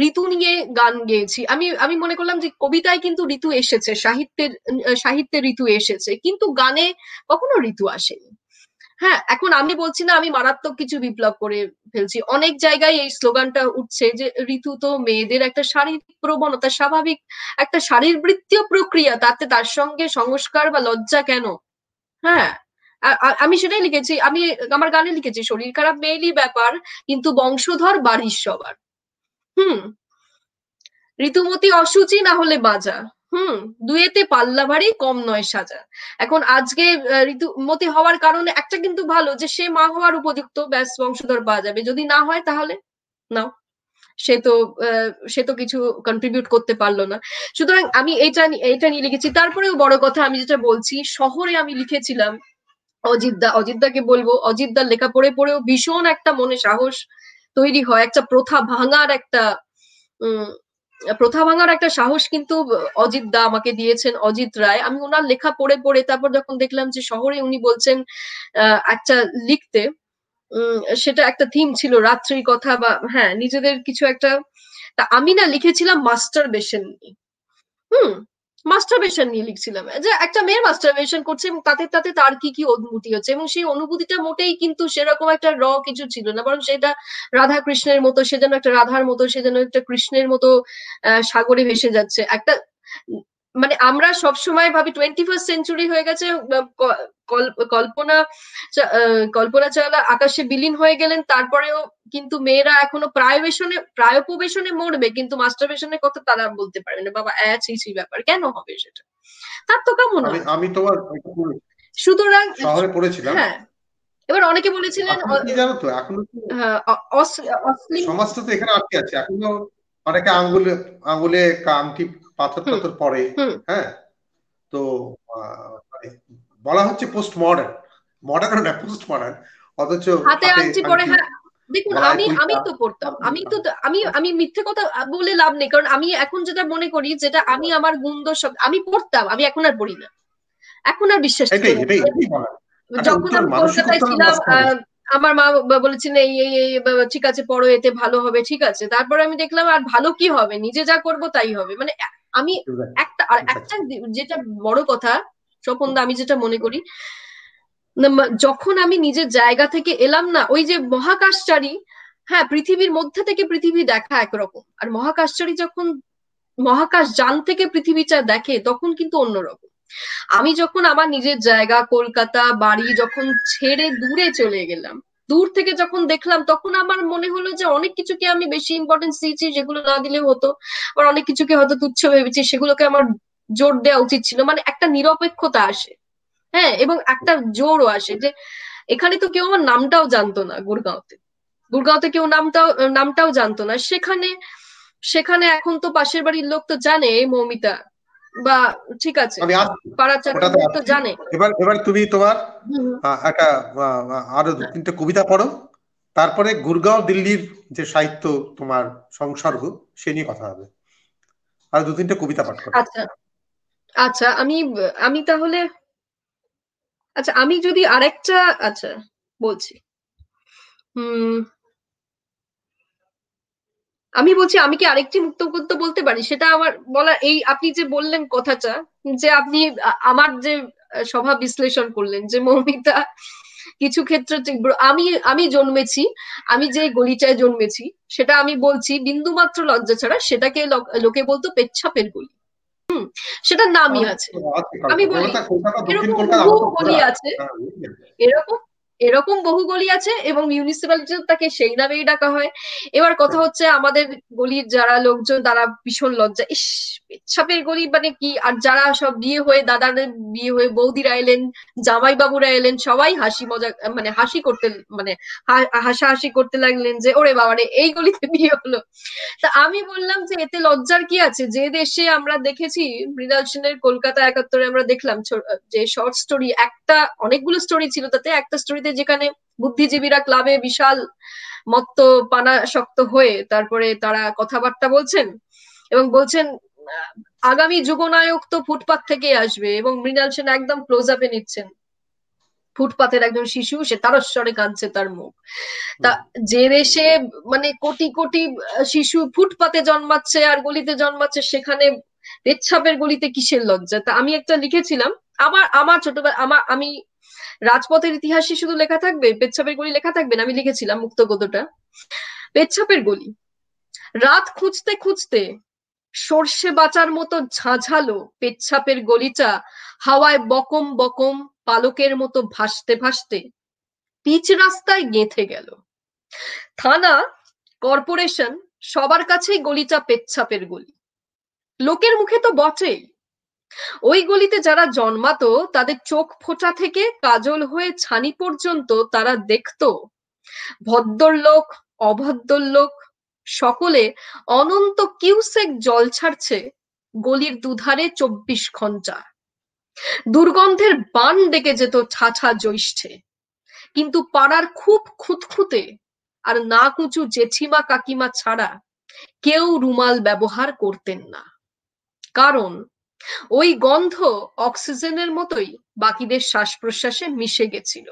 ঋতু নিয়ে গান গেয়েছি। আমি আমি মনে করলাম যে কবিতায় কিন্তু ঋতু এসেছে, সাহিত্যে ঋতু এসেছে, কিন্তু গানে কখনো ঋতু আসেনি। হ্যাঁ, এখন আমি বলছি না আমি মারাত্মক কিছু বিপ্লব করে ফেলছি। অনেক জায়গায় এই স্লোগানটা উঠছে যে ঋতু তো মেয়েদের একটা শারীরিক প্রবণতা, স্বাভাবিক একটা শারীরবৃত্তীয় প্রক্রিয়া, তাতে তার সঙ্গে সংস্কার বা লজ্জা কেন? হ্যাঁ, আমি সেটাই লিখেছি। আমি আমার গানে লিখেছি শরীর খারাপ মেয়েরই ব্যাপার, কিন্তু বংশধর বাড়ির সবার। হুম, ঋতুমতি অসুচি না হলে বাজা। হুম, দুয়েতে পাল্লা ভারী কম নয় সাজা। এখন আজকে ঋতুমতি হওয়ার কারণে একটা কিন্তু ভালো যে সে মা হওয়ার উপযুক্ত, ব্যাস বংশধর পাওয়া যাবে। যদি না হয় তাহলে নাও, সে তো সে তো কিছু কন্ট্রিবিউট করতে পারলো না। সুতরাং আমি এইটা নিয়ে লিখেছি। তারপরেও বড় কথা আমি যেটা বলছি, শহরে আমি লিখেছিলাম অজিতদাকে বলবো, অজিতদার লেখা পড়ে পড়েও ভীষণ একটা মনে সাহস তৈরি হয়, একটা উম প্রথা ভাঙার একটা সাহস কিন্তু অজিত দা আমাকে দিয়েছেন, অজিত রায়। আমি ওনার লেখা পড়ে পড়ে তারপর যখন দেখলাম যে শহরে উনি বলছেন একটা লিখতে, সেটা একটা থিম ছিল রাত্রির কথা বা হ্যাঁ নিজেদের কিছু একটা। তা আমি না লিখেছিলাম মাস্টারবেশন নিয়ে। হুম, মাস্টারবেশন নিয়ে লিখছিলাম যে একটা মেয়ের মাস্টারবেশন করছে এবং তাতে তাতে তার কি কি অনুভূতি হচ্ছে, এবং সেই অনুভূতিটা মোটেই কিন্তু সেরকম একটা কিছু ছিল না, বরং সেটা রাধা কৃষ্ণের মতো, সে যেন একটা রাধার মতো, সে যেন একটা কৃষ্ণের মতো সাগরে ভেসে যাচ্ছে একটা। মানে আমরা সবসময় ভাবি 21st সেঞ্চুরি হয়ে গেছে, কল্পনা কল্পনা চাওলা আকাশে বিলীন হয়ে গেলেন, তারপরেও কিন্তু মেয়েরা এখনো প্রায়োপবেশনে মরবে, কিন্তু মাস্টারবেশনের কথা তারা বলতে পারবে না। বাবা ছি ব্যাপার, কেন হবে সেটা? তার তো কামনা। আমি তোমার সুতরাং শহরে পড়েছিলাম। হ্যাঁ, এবার অনেকে বলেছিলেন এখন কি জানো তো, এখনো অশ্লীল। সমাজটা তো এখানে আটকে আছে এখনো। অনেকে আঙ্গুলে আঙ্গুলে আংটি পাথর হুম টাথর পরে। হুম। হ্যাঁ, তো মানে বলা হচ্ছে পোস্ট মডার্ন, মডার্ন না পোস্ট মডার্ন, অথচ হাতে হাতে আংটি পরে, আংটি, হ্যাঁ। দেখুন গলায় আমি আমি পৈতা। তো পড়তাম, আমি তো আমি আমি মিথ্যে কথা বলে লাভ নেই, কারণ আমি এখন যেটা মনে করি, যেটা আমি আমার গুণদোষ সব আমি পড়তাম, আমি এখন আর পড়ি না। এখন আর বিশ্বাস ছিল এটাই না। এটাই এটাই বলা, একটা যখন উত্তর আমি মানসিক কলকাতায় উত্তরণ ছিলাম, আসতে হবে। আমার মা বলেছেন এই এই এই ঠিক আছে পড়ো, এতে ভালো হবে, ঠিক আছে। তারপরে আমি দেখলাম আর ভালো কি হবে, নিজে যা করব তাই হবে। মানে আমি একটা যেটা বড় কথা স্বপনদা, আমি যেটা মনে করি, যখন আমি নিজের জায়গা থেকে এলাম না, ওই যে মহাকাশচারী, হ্যাঁ পৃথিবীর মধ্যে থেকে পৃথিবী দেখা একরকম, আর মহাকাশচারী যখন মহাকাশ যান থেকে পৃথিবীটা দেখে তখন কিন্তু অন্যরকম। আমি যখন আমার নিজের জায়গা কলকাতা বাড়ি যখন ছেড়ে দূরে চলে গেলাম, দূর থেকে যখন দেখলাম, তখন আমার মনে হলো যে অনেক কিছুকে আমি বেশি ইম্পর্টেন্স দিয়েছি, যেগুলো না দিলেও হতো। আবার অনেক কিছুকে হয়তো তুচ্ছ ভেবেছি, সেগুলোকে আমার জোর দেওয়া উচিত ছিল। মানে একটা নিরপেক্ষতা আসে, হ্যাঁ, এবং একটা জোরও আসে যে এখানে তো কেউ আমার নামটাও জানতো না। গুড়গাঁওতে কেউ নামটাও জানতো না। সেখানে সেখানে এখন তো পাশের বাড়ির লোক তো জানে এই মৌমিতা, বা ঠিক আছে আমি আসছি, পাড়ার চারটা ওটাতে লোক তো আসছি। জানে। এবার এবার তুমি তোমার হুম, একটা আরো দু তিনটে কবিতা পড়ো, তারপরে গুরগাঁও দিল্লির যে সাহিত্য তোমার সংসর্গ, সে নিয়ে কথা হবে। আর দু তিনটে কবিতা পাঠ করো। আচ্ছা আচ্ছা। আমি আমি তাহলে আচ্ছা আমি যদি আরেকটা, আচ্ছা বলছি। হুম, আমি বলছি আমি কি আরেকটি মুক্তগদ্য বলতে পারি? সেটা আমার বলার, এই আপনি যে বললেন কথাটা, যে আপনি আমার যে স্বভাব বিশ্লেষণ করলেন যে মৌমিতা কিছু ক্ষেত্রে আমি আমি জন্মেছি, আমি যে গলিটায় জন্মেছি সেটা আমি বলছি বিন্দু মাত্র লজ্জা ছাড়া, সেটাকে লোকে বলতো পেচ্ছাপের গলি। সেটার নামই অনেক আছে। আছে আমি বলি কলকাতা, কলকাতা দক্ষিণ এরকম কলকাতা বহু আমার তো গলি ঘোরা। আছে, হ্যাঁ, এরকম এরকম বহু গলি আছে এবং মিউনিসিপ্যালিটি তাকে সেই নামেই ডাকা হয়। এবার কথা হচ্ছে আমাদের গলির যারা লোকজন তারা ভীষণ লজ্জা, ইস পেচ্ছাপের গলি মানে কি। আর যারা সব বিয়ে হয়ে দাদাদের বিয়ে হয়ে বৌদিরা এলেন, জামাই বাবুরা এলেন, সবাই হাসি মজা মানে হাসি করতে মানে হাসাহাসি করতে লাগলেন যে ওরে বাবারে এই গলিতে বিয়ে হলো। তা আমি বললাম যে এতে লজ্জার কি আছে, যে দেশে আমরা দেখেছি মৃণাল সেনের কলকাতা 71 আমরা দেখলাম যে শর্ট স্টোরি একটা, অনেকগুলো স্টোরি ছিল তাতে একটা স্টোরিতে যেখানে বুদ্ধিজীবীরা ক্লাবে বিশাল মত্ত পানা শক্ত হয়ে তারপরে তারা কথাবার্তা বলছেন এবং বলছেন আগামী যুগনায়ক তো ফুটপাত থেকে আসবে, এবং মৃণাল সেন একদম ক্লোজ আপে নিচ্ছেন ফুটপাতের একজন শিশু, সে তারস্বরে কাঁদছে তার মুখ। তা যে দেশে মানে কোটি কোটি শিশু ফুটপাতে জন্মাচ্ছে আর গলিতে জন্মাচ্ছে, সেখানে পেচ্ছাপের গলিতে কিসের লজ্জা। তা আমি একটা লিখেছিলাম, আমার ছোটবেলা আমি রাজপথের ইতিহাসে শুধু লেখা থাকবে, পেচ্ছাপের গলি লেখা থাকবে না। আমি লিখেছিলাম মুক্তগতটা, পেচ্ছাপের গলি রাত খুঁজতে খুঁজতে সর্ষে বাচার মতো ঝাঁঝালো পেচ্ছাপের গলিটা হাওয়ায় বকম বকম পালকের মতো ভাসতে ভাসতে পিচ রাস্তায় গেঁথে গেল। থানা, কর্পোরেশন সবার কাছেই গলিটা পেচ্ছাপের গলি, লোকের মুখে তো বটেই। ওই গলিতে যারা জন্মাতো তাদের চোখ ফোঁটা থেকে কাজল হয়ে ছানি পর্যন্ত তারা দেখতো ভদ্রলোক অভদ্রলোক সকলে অনন্ত কিউসেক জল ছাড়ছে গলির দুধারে 24 ঘন্টা। দুর্গন্ধের বান ডেকে যেত ঠাঠা জ্যৈষ্ঠে, কিন্তু পাড়ার খুব খুঁতখুঁতে আর না কুচু জেঠিমা কাকিমা ছাড়া কেউ রুমাল ব্যবহার করতেন না, কারণ ওই গন্ধ অক্সিজেনের মতোই বাকিদের শ্বাস প্রশ্বাসে মিশে গেছিল।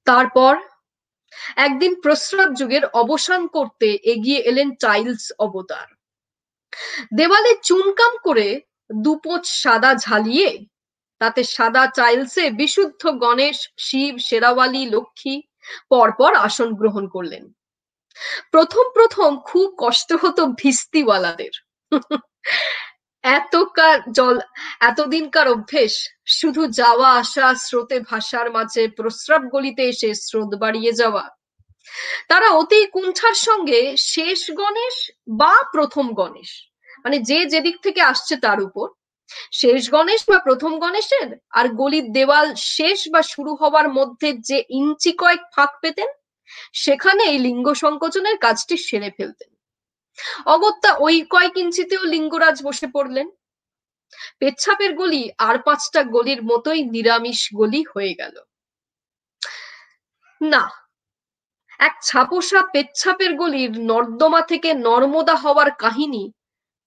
তারপর একদিন প্রস্রাব যুগের অবসান করতে এগিয়ে এলেন টাইলস অবতার। দেওয়ালে চুনকাম করে দুপোঁচ সাদা ঝালিয়ে তাতে সাদা টাইলসে বিশুদ্ধ গণেশ, শিব, শেরাওয়ালি, লক্ষ্মী পরপর আসন গ্রহণ করলেন। প্রথম প্রথম খুব কষ্ট হতো ভিস্তিওয়ালাদের। এতদিনকার অভ্যেস শুধু যাওয়া আসা স্রোতে ভাষার মাঝে প্রস্রাব গলিতে এসে স্রোত বাড়িয়ে যাওয়া। তারা অতি কুণ্ঠার সঙ্গে শেষ গণেশ বা প্রথম গণেশ, মানে যে যেদিক থেকে আসছে তার উপর, শেষ গণেশ বা প্রথম গণেশের আর গলির দেওয়াল শেষ বা শুরু হওয়ার মধ্যে যে ইঞ্চি কয়েক ফাঁক পেতেন, সেখানে এই লিঙ্গ সংকোচনের কাজটি সেরে ফেলতেন। অগত্যা ওই কয়েক ইঞ্চিতেও লিঙ্গরাজ বসে পড়লেন। পেচ্ছাপের গলি আর 5টা গলির মতোই নিরামিষ গলি হয়ে গেল। না, এক ছাপোষা পেচ্ছাপের গলির নর্দমা থেকে নর্মদা হওয়ার কাহিনী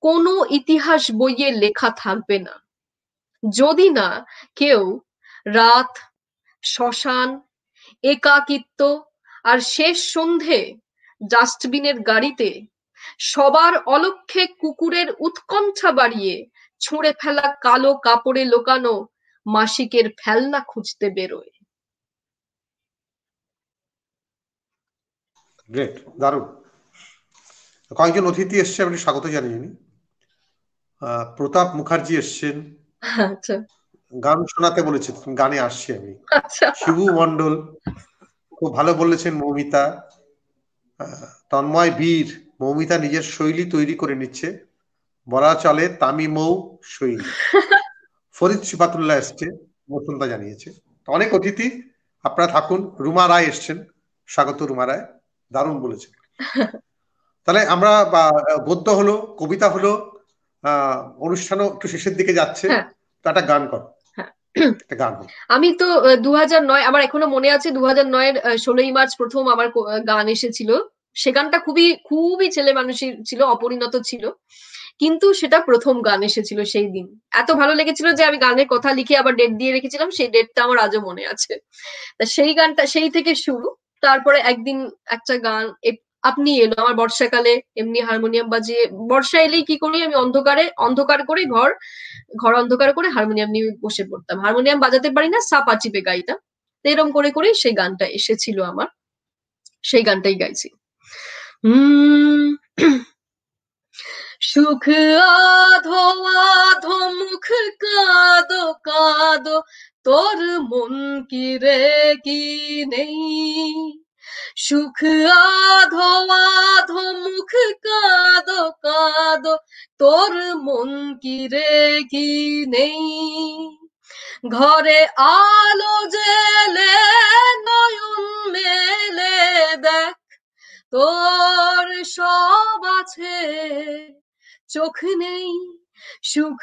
কোনো ইতিহাস বইয়ে লেখা থাকবে না, যদি না কেউ রাত, শ্মশান, একাকিত্ব আর শেষ সন্ধে ডাস্টবিনের গাড়িতে সবার অলক্ষ্যে কুকুরের উৎকণ্ঠা বাড়িয়ে ছুঁড়ে ফেলা কালো কাপড়ে লোকানো মাসিকের ফেলনা খুঁজতে বেরোয়। গ্রেট, দারুণ। কয়েকজন অতিথি এসছে, আপনি স্বাগত জানিয়ে নি। প্রতাপ মুখার্জি এসছেন, আচ্ছা গান শোনাতে বলেছে, গানে আসছি আমি। আচ্ছা, শিবু মন্ডল খুব ভালো বলেছেন। মৌমিতা, তন্ময় বীর, মৌমিতা নিজের শৈলী তৈরি করে নিচ্ছে, বলা চলে তামিমৌ শৈলী। ফরিদ সিফাতুল্লাহ এসছে, বসন্তা জানিয়েছে। অনেক অতিথি, আপনারা থাকুন। রুমা রায় এসছেন, স্বাগত রুমা রায়, দারুণ বলেছে। তাহলে আমরা গদ্য হলো, কবিতা হলো, অনুষ্ঠানও একটু শেষের দিকে যাচ্ছে, তো একটা গান করো, একটা গান হলো। আমি তো 2009, আমার এখনো মনে আছে 2009-এর 16ই মার্চ প্রথম আমার গান এসেছিল। সে গানটা খুবই খুবই ছেলে মানুষের ছিল, অপরিণত ছিল, কিন্তু সেটা প্রথম গান এসেছিল সেই দিন। এত ভালো লেগেছিল যে আমি গানের কথা লিখে আবার ডেট দিয়ে রেখেছিলাম, সেই ডেটটা আমার আজও মনে আছে। তা সেই গানটা সেই থেকে শুরু। তারপরে একদিন একটা গান আপনি এলো আমার বর্ষাকালে, এমনি হারমোনিয়াম বাজিয়ে, বর্ষা এলেই কি করি আমি অন্ধকার করে ঘর অন্ধকার করে হারমোনিয়াম নিয়ে বসে পড়তাম। হারমোনিয়াম বাজাতে পারি না, সাপা চিপে গাইতাম। এরকম করে করে সেই গানটা এসেছিল আমার, সেই গানটাই গাইছি। সুখ আধো আধো মুখ কাঁদো কাঁদো, তোর মন কি রে কি নেই। সুখ আধো আধো মুখ কাঁদো কাঁদো, তোর মন কি রে কি নেই। ঘরে আলো জেলে নয়ন মেলে দেখ, তোর সব আছে চোখ নেই। সুখ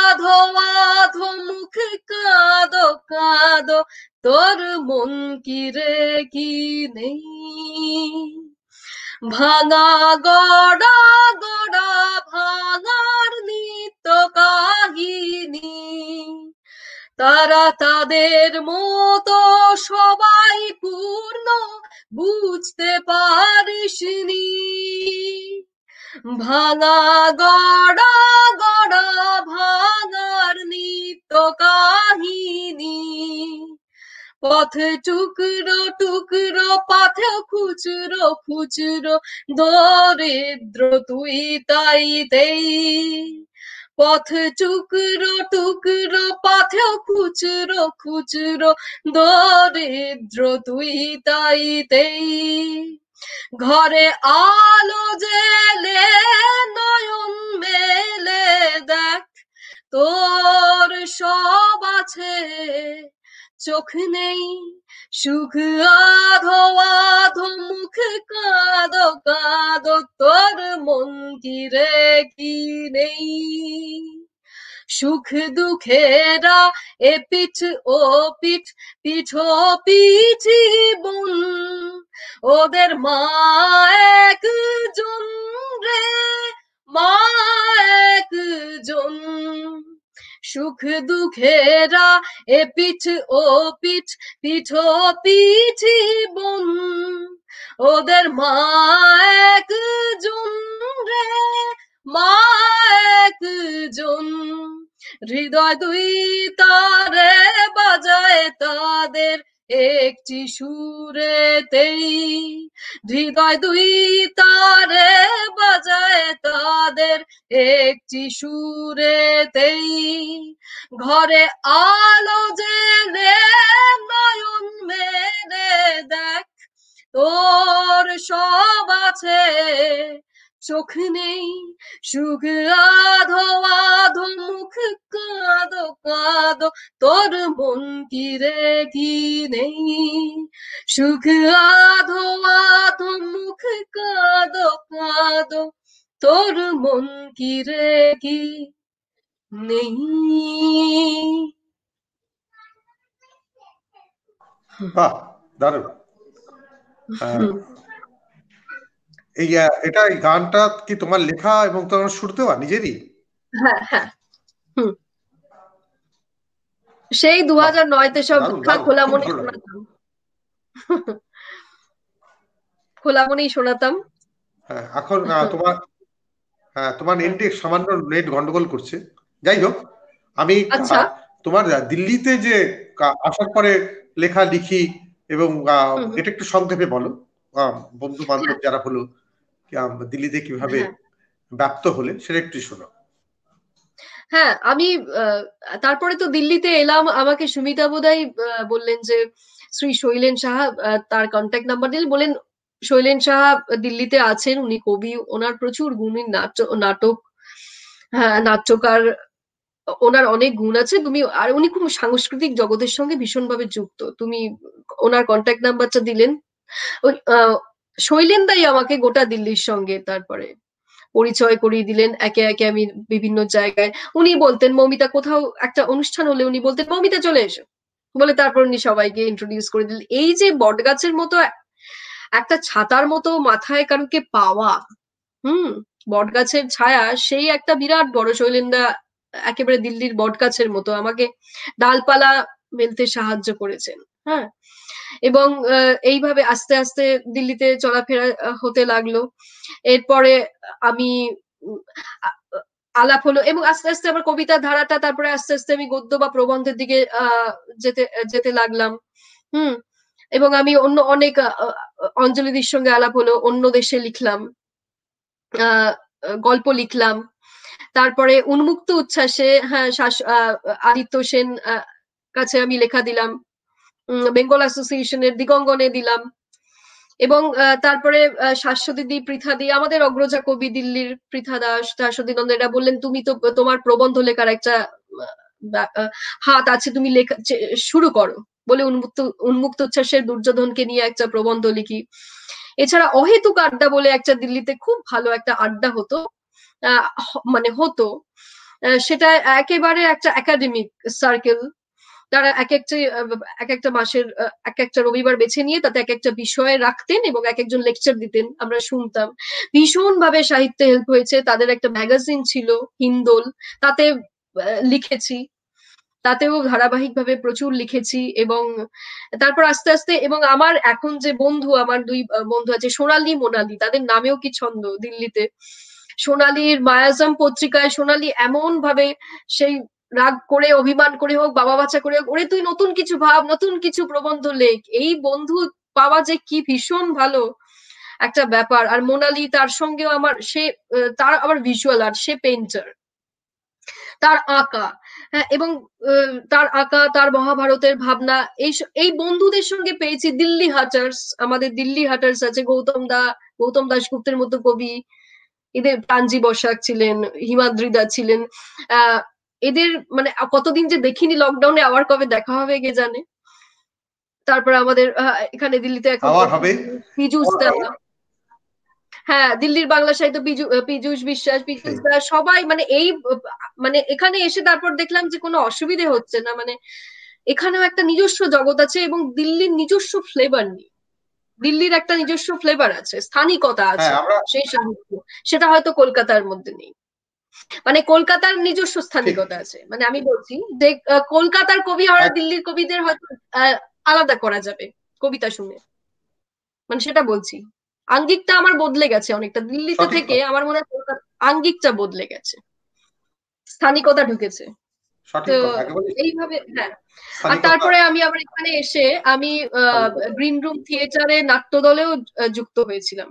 আধো আধো মুখ কাঁদো কাঁদো, তোর মন কি রে কি নেই। ভাঙা গড়া গড়া ভাঙার নিত্য কাহিনী, তারা তাদের মতো সবাই পূর্ণ বুঝতে পারিসনি। ভাঙা গড়া গড়া ভাঙার নিত্য কাহিনী, পথে টুকরো টুকরো পথে খুচরো খুচরো, দরিদ্র তুই তাইতেই। পথ টুকরো টুকরো পথে খুচরো খুচরো, দরিদ্র তুই তাইতেই। ঘরে আলো জেলে নয়ন মেলে দেখ, তোর সব আছে চোখ নেই। সুখ আধো আধো মুখ কাঁদো কাঁদো, তোর মন কি রে কি নেই। সুখ দুঃখেরা এ পিঠ ও পিঠ পিঠো পিঠি বোন, ওদের মা একজন রে মা একজন। সুখ দুঃখেরা এ পিঠ ও পিঠ পিঠো পিঠি বোন, ওদের মা একজন রে মা একজন। হৃদয় দুই তারে বাজায় তাদের একটি সুরেতেই। হৃদয় দুই তারে বাজায় তাদের একটি সুরেতেই। ঘরে আলো জেলে নয়ন মেলে দেখ, তোর সব আছে চোখ নেই। সুখ আধো আধো মুখ কাঁদো কাঁদো, তোর মন কি রে কি নেই। সুখ আধো আধো মুখ কাঁদো কাঁদো, তোর মন কি রে কি নেই। বাহ, দারুণ। এই এটা এই গানটা কি তোমার লেখা এবং তোমার সুর দেওয়া নিজেরই? হ্যাঁ হ্যাঁ, হুম। সেই 2009-তে সব খোলা মনে শোনাতাম, খোলা মনেই শোনাতাম। হ্যাঁ, এখন তোমার নেটে সামান্য নেট গন্ডগোল করছে। যাই হোক, আমি আচ্ছা, তোমার দিল্লিতে যে আসার পরে লেখা লিখি এবং এটা একটু সংক্ষেপে বলো। বন্ধু বান্ধব যারা হলো দিল্লিতে কিভাবে ব্যপ্ত হলে সেটা একটু শোনো। হ্যাঁ, আমি তারপরে তো দিল্লিতে এলাম, আমাকে সুমিতা বোধহয় বললেন যে শ্রী শৈলেন সাহা, তার কন্ট্যাক্ট নাম্বার দিলেন, বলেন শৈলেন সাহা দিল্লিতে আছেন, উনি কবি, ওনার প্রচুর গুণ, নাটক, হ্যাঁ নাট্যকার, ওনার অনেক গুণ আছে, তুমি আর উনি খুব সাংস্কৃতিক জগতের সঙ্গে ভীষণভাবে যুক্ত, তুমি ওনার কন্ট্যাক্ট নাম্বারটা দিলেন। ওই শৈলেন দাই আমাকে গোটা দিল্লির সঙ্গে তারপরে পরিচয় করিয়ে দিলেন একে একে। আমি বিভিন্ন জায়গায়, উনি বলতেন মৌমিতা, কোথাও একটা অনুষ্ঠান হলে উনি বলতেন মৌমিতা চলে এসো, বলে তারপর উনি সবাইকে ইন্ট্রোডিউস করে দিলেন। এই যে বট গাছের মতো একটা ছাতার মতো মাথায় কারুকে পাওয়া, বট গাছের ছায়া, সেই একটা বিরাট বড়। শৈলেন্দা একেবারে দিল্লির বট গাছের মতো আমাকে ডালপালা মেলতে সাহায্য করেছেন। হ্যাঁ, এবং এইভাবে আস্তে আস্তে দিল্লিতে চলাফেরা হতে লাগলো। এরপরে আমি আলাপ হলো, এবং আস্তে আস্তে আমার কবিতার ধারাটা, তারপরে আস্তে আস্তে আমি গদ্য বা প্রবন্ধের দিকে যেতে যেতে লাগলাম। এবং আমি অন্য অনেক অঞ্জলিদির সঙ্গে আলাপ হলো, অন্য দেশে লিখলাম। গল্প লিখলাম। তারপরে উন্মুক্ত উচ্ছ্বাসে, হ্যাঁ, আদিত্য সেন কাছে আমি লেখা দিলাম, বেঙ্গল অ্যাসোসিয়েশনের দিগঙ্গনে দিলাম, এবং তারপরে শাশ্বতী পৃথাদি, আমাদের অগ্রজা কবি দিল্লির পৃথা দাস, শাশ্বতী নন্দ, এরা বললেন তুমি তো তোমার প্রবন্ধ লেখার একটা হাত আছে, তুমি লেখা শুরু করো, বলে উন্মুক্ত উচ্ছ্বাসের দুর্যোধনকে নিয়ে একটা প্রবন্ধ লিখি। এছাড়া অহেতুক আড্ডা বলে একটা দিল্লিতে খুব ভালো একটা আড্ডা হতো, মানে হতো, সেটা একেবারে একটা একাডেমিক সার্কেল। তারা এক একটা মাসের এক একটা রবিবার বেছে নিয়ে তাতে এক একটা বিষয়ে রাখতেন এবং এক একজন লেকচার দিতেন, আমরা শুনতাম। ভীষণ ভাবে সাহিত্যে হেল্প হয়েছে। তাদের একটা ম্যাগাজিন ছিল হিন্দোল, তাতে লিখেছি, তাতেও ধারাবাহিকভাবে প্রচুর লিখেছি। এবং তারপর আস্তে আস্তে, এবং আমার এখন যে বন্ধু, আমার দুই বন্ধু আছে, সোনালী মোনালি, তাদের নামেও কি ছন্দ দিল্লিতে। সোনালীর মায়াজাম পত্রিকায় সোনালী এমন ভাবে সেই রাগ করে অভিমান করে হোক, বাবা বাচ্চা করে হোক, ওরে তুই নতুন কিছু ভাব, নতুন কিছু প্রবন্ধ লেখ, এই বন্ধু পাওয়া যে কি ভীষণ ভালো একটা ব্যাপার। আর মোনালি, তার সঙ্গেও আমার, সে তার আবার ভিজুয়াল আর্ট, সে পেইন্টার, তার আঁকা, হ্যাঁ, এবং তার আঁকা, তার মহাভারতের ভাবনা, এই বন্ধুদের সঙ্গে পেয়েছি। দিল্লি হাটার্স, আমাদের দিল্লি হাটার্স আছে, গৌতম দাশগুপ্তের মতো কবি, এদের পাঞ্জি বসাক ছিলেন, হিমাদ্রি দা ছিলেন। এদের মানে কতদিন যে দেখিনি, লকডাউনে আবার কবে দেখা হবে কে জানে। তারপর আমাদের এখানে দিল্লিতে এখন পীযূষ দা, হ্যাঁ, দিল্লির বাংলা সাহিত্য, পীযূষ বিশ্বাস, পীযূষ দা, সবাই মানে এই মানে এখানে এসে তারপর দেখলাম যে কোনো অসুবিধে হচ্ছে না, মানে এখানেও একটা নিজস্ব জগৎ আছে এবং দিল্লির নিজস্ব ফ্লেভার নেই। দিল্লির একটা নিজস্ব ফ্লেভার আছে, স্থানিকতা আছে সেই সাহিত্য, সেটা হয়তো কলকাতার মধ্যে নেই। মানে কলকাতার নিজস্ব স্থানিকতা আছে, মানে আমি বলছি যে কলকাতার কবি আর দিল্লির কবিদের হয়তো আলাদা করা যাবে কবিতা শুনে, মানে সেটা বলছি। আঙ্গিকটা আমার বদলে গেছে অনেকটা, দিল্লিতে থেকে আমার মনে হয় আঙ্গিকটা বদলে গেছে, স্থানিকতা ঢুকেছে। তো এইভাবে, হ্যাঁ। আর তারপরে আমি আবার এখানে এসে আমি গ্রিন রুম থিয়েটারে নাট্য দলেও যুক্ত হয়েছিলাম।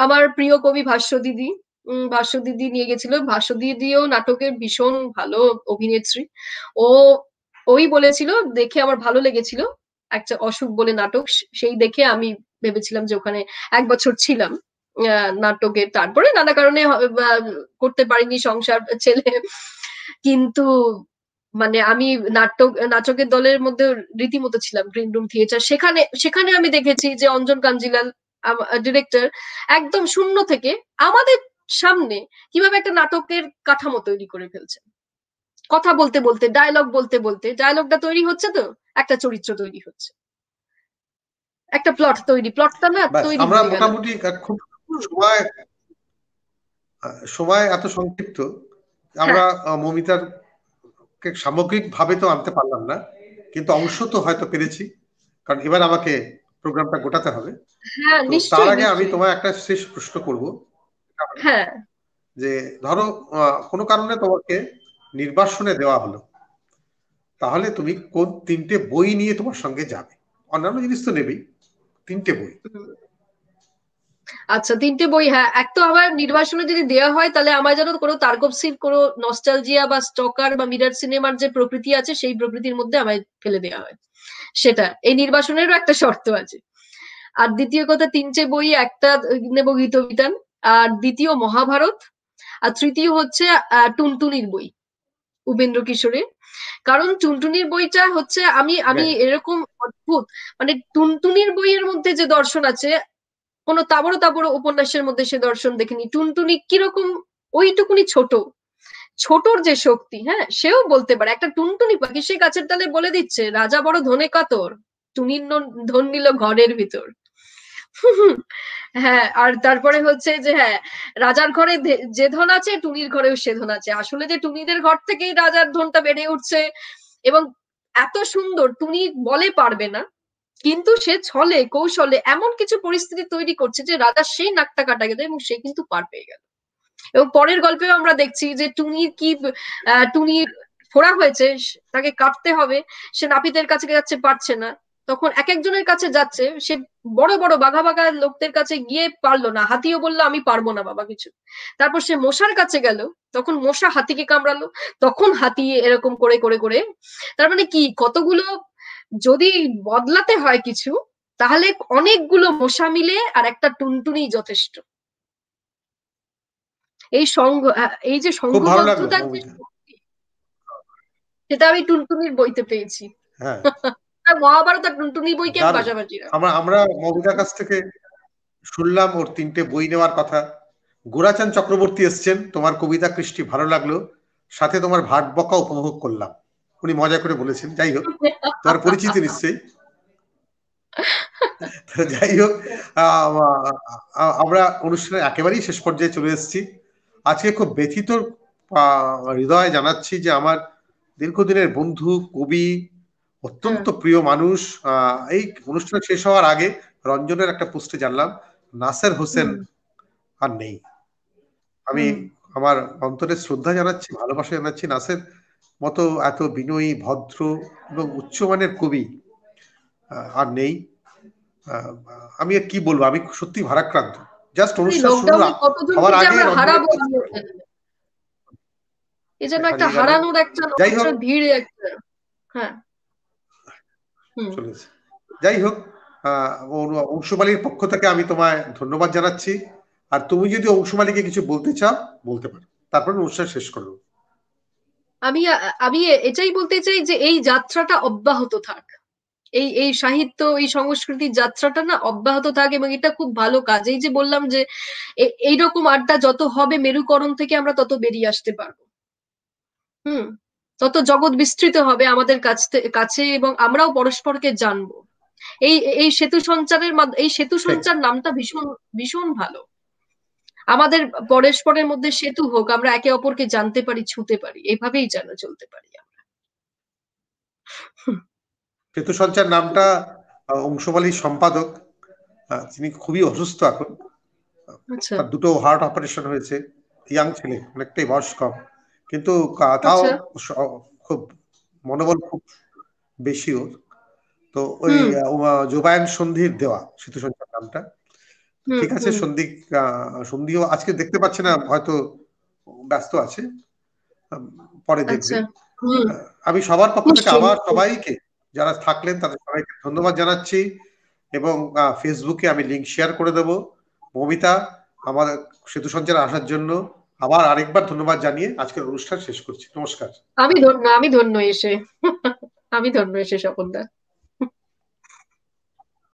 আমার প্রিয় কবি ভাস্য দিদি নিয়ে গেছিল। ভাস্য দিদিও নাটকের ভীষণ ভালো অভিনেত্রী। ওই বলেছিল, দেখে আমার ভালো লেগেছিল, একটা অসুখ বলে নাটক, সেই দেখে আমি ভেবেছিলাম যে ওখানে 1 বছর ছিলাম নাটকে। তারপরে নানা কারণে করতে পারিনি, সংসার, ছেলে, কিন্তু মানে আমি নাটকের দলের মধ্যে রীতিমতো ছিলাম, গ্রিন রুম থিয়েটার। সেখানে আমি দেখেছি যে অঞ্জন কাঞ্জিলাল ডিরেক্টর একদম শূন্য থেকে আমাদের সামনে কিভাবে একটা নাটকের কাঠামো তৈরি করে ফেলছে। কথা বলতে বলতে, ডায়লগ বলতে বলতে, ডায়লগটা তৈরি হচ্ছে, তো একটা চরিত্র তৈরি হচ্ছে, একটা প্লট তৈরি, প্লটটা না তৈরি। আমরা মোটামুটি খুব সময় এত সংক্ষিপ্ত, আমরা মৌমিতার সামগ্রিক ভাবে তো আনতে পারলাম না, কিন্তু অংশ তো হয়তো পেরেছি, কারণ এবার আমাকে প্রোগ্রামটা গোটাতে হবে। তার আগে আমি তোমায় একটা শেষ প্রশ্ন করব, যে ধরো কোনো কারণে তোমাকে নির্বাসনে দেওয়া হলো, তাহলে তুমি কোন 3টে বই নিয়ে তোমার সঙ্গে যাবে? অন্যান্য জিনিস তো নেবেই, 3টে বই। আচ্ছা, 3টে বই, হ্যাঁ। এক তো আবার নির্বাসনে যদি দেওয়া হয়, তাহলে আমার যেন কোনো তারকবসির কোনো নস্টালজিয়া বা স্টকার বা মিরার সিনেমার যে প্রকৃতি আছে সেই প্রকৃতির মধ্যে আমায় ফেলে দেওয়া হয়, সেটা এই নির্বাসনেরও একটা শর্ত আছে। আর দ্বিতীয় কথা, 3টে বই, একটা নেব গীতবিতান, আর দ্বিতীয় মহাভারত, আর তৃতীয় হচ্ছে টুনটুনির বই, উপেন্দ্র কিশোরের। কারণ টুনটুনির বইটা হচ্ছে, আমি এরকম অদ্ভুত, মানে টুনটুনির বইয়ের মধ্যে যে দর্শন আছে, কোনো তাবড়ো উপন্যাসের মধ্যে সে দর্শন দেখিনি। টুনটুনি কিরকম, ওইটুকুনি ছোটর যে শক্তি, হ্যাঁ, সেও বলতে পারে। একটা টুনটুনি পাখি, সে গাছের ডালে বলে দিচ্ছে, রাজা বড় ধনে কাতর, টুনির ধন নিল ঘরের ভিতর। হ্যাঁ, আর তারপরে হচ্ছে যে, হ্যাঁ, রাজার ঘরে যে ধন আছে, টুনির ঘরেও সে ধন আছে। আসলে যে টুনিদের ঘর থেকেই রাজার ধনটা বেড়ে উঠছে, এবং এত সুন্দর, টুনি বলে পারবে না, কিন্তু সে ছলে কৌশলে এমন কিছু পরিস্থিতি তৈরি করছে যে রাজা সেই নাকটা কাটা গেল এবং সে কিন্তু পার পেয়ে গেল। এবং পরের গল্পেও আমরা দেখছি যে টুনি ফোড়া হয়েছে, তাকে কাটতে হবে, সে নাপিতের কাছে যাচ্ছে, পারছে না, তখন এক একজনের কাছে যাচ্ছে, সে বড় বড় বাঘা বাঘা লোকদের কাছে গিয়ে পারলো না, হাতিও বললো আমি পারবো না বাবা কিছু। তারপর সে মশার কাছে গেল, তখন মশা হাতিকে কামড়ালো, তখন হাতি এরকম করে করে করে। তার মানে কি, কতগুলো যদি বদলাতে হয় কিছু, তাহলে অনেকগুলো মশা মিলে আর একটা টুনটুনি যথেষ্ট। এই সংঘ, এই যে খুব ভালো লাগলো সংঘবদ্ধতার যে মৌমিতা। শক্তি, সেটা আমি টুনটুনির বইতে পেয়েছি। হ্যাঁ, আর মহাভারত আর টুনটুনি বইকে আমি দারুণ। পাশাপাশি রাখি। আমরা আমরা মৌমিতার কাছ থেকে শুনলাম ওর 3টে বই নেওয়ার কথা। গোরাচাঁদ চক্রবর্তী এসছেন, তোমার কবিতা কৃষ্টি ভালো লাগলো, সাথে তোমার ভাট বকা উপভোগ করলাম, উনি মজা করে বলেছেন। যাই হোক, তোমার পরিচিত নিশ্চয়ই। তো যাই হোক, আহ, আমরা অনুষ্ঠানের একেবারেই শেষ পর্যায়ে চলে এসেছি। আজকে খুব ব্যথিত হৃদয় জানাচ্ছি যে আমার দীর্ঘদিনের বন্ধু, কবি, অত্যন্ত প্রিয় মানুষ, এই অনুষ্ঠান শেষ হওয়ার আগে রঞ্জনের একটা পোস্টে জানলাম নাসের হোসেন আর নেই। আমি আমার অন্তরের শ্রদ্ধা জানাচ্ছি, ভালোবাসা জানাচ্ছি। নাসের মতো এত বিনয়ী, ভদ্র এবং উচ্চমানের কবি আর নেই। আমি আর কি বলবো, আমি সত্যি ভারাক্রান্ত। জাস্ট অনুষ্ঠান শুরু লকডাউনে কতজনকে হওয়ার যে আগে আমরা রঞ্জনের হারাবো, এ যেন একটা হারিয়ে গেল। হারানোর একটা যাই হোক, মানুষের ভিড় একটা। হ্যাঁ। চলেছে। যাই হোক, অংশুমালীর পক্ষ থেকে আমি তোমায় ধন্যবাদ জানাচ্ছি। আর তুমি যদি অংশুমালীকে কিছু বলতে চাও বলতে পারো, তারপর অনুষ্ঠান শেষ করবো। আমি আমি এটাই বলতে চাই যে এই যাত্রাটা অব্যাহত থাক, এই এই সাহিত্য, এই সংস্কৃতির যাত্রাটা না অব্যাহত থাকে, এবং এটা খুব ভালো কাজ। এই যে বললাম যে এইরকম আড্ডা যত হবে, মেরুকরণ থেকে আমরা তত বেরিয়ে আসতে পারবো। তত জগৎ বিস্তৃত হবে আমাদের কাছে, এবং আমরাও পরস্পরকে জানবো। এই এই সেতু সঞ্চারের এই সেতু সঞ্চার নামটা ভীষণ ভীষণ ভালো। আমাদের পরস্পরের মধ্যে সেতু হোক, আমরা একে অপরকে জানতে পারি, ছুঁতে পারি, এভাবেই যেন চলতে পারি আমরা। সেতু সঞ্চার নামটা অংশুমালীর সম্পাদক, তিনি খুবই অসুস্থ এখন। আচ্ছা তার 2টো হার্ট অপারেশন হয়েছে। ইয়াং ছেলে, অনেকটাই বয়স কম, কিন্তু তাও আচ্ছা। খুব মনোবল খুব বেশি ওর। তো ওই জোবায়ন সন্ধির দেওয়া সেতু সঞ্চার নামটা। ঠিক আছে, সন্ধিও আজকে দেখতে পাচ্ছে না, হয়তো ব্যস্ত আছে, পরে দেখবে। আচ্ছা। আমি সবার পক্ষ থেকে নিশ্চয়ই আবার নিশ্চয়ই। সবাইকে, যারা থাকলেন তাদের সবাইকে ধন্যবাদ জানাচ্ছি, এবং ফেসবুকে আমি লিংক শেয়ার করে দেব। মৌমিতা, আমার সেতু সঞ্চারে আসার জন্য আবার আরেকবার ধন্যবাদ জানিয়ে আজকের অনুষ্ঠান শেষ করছি। নমস্কার। আমি ধন্য এসে আমি ধন্য এসে স্বপনদা।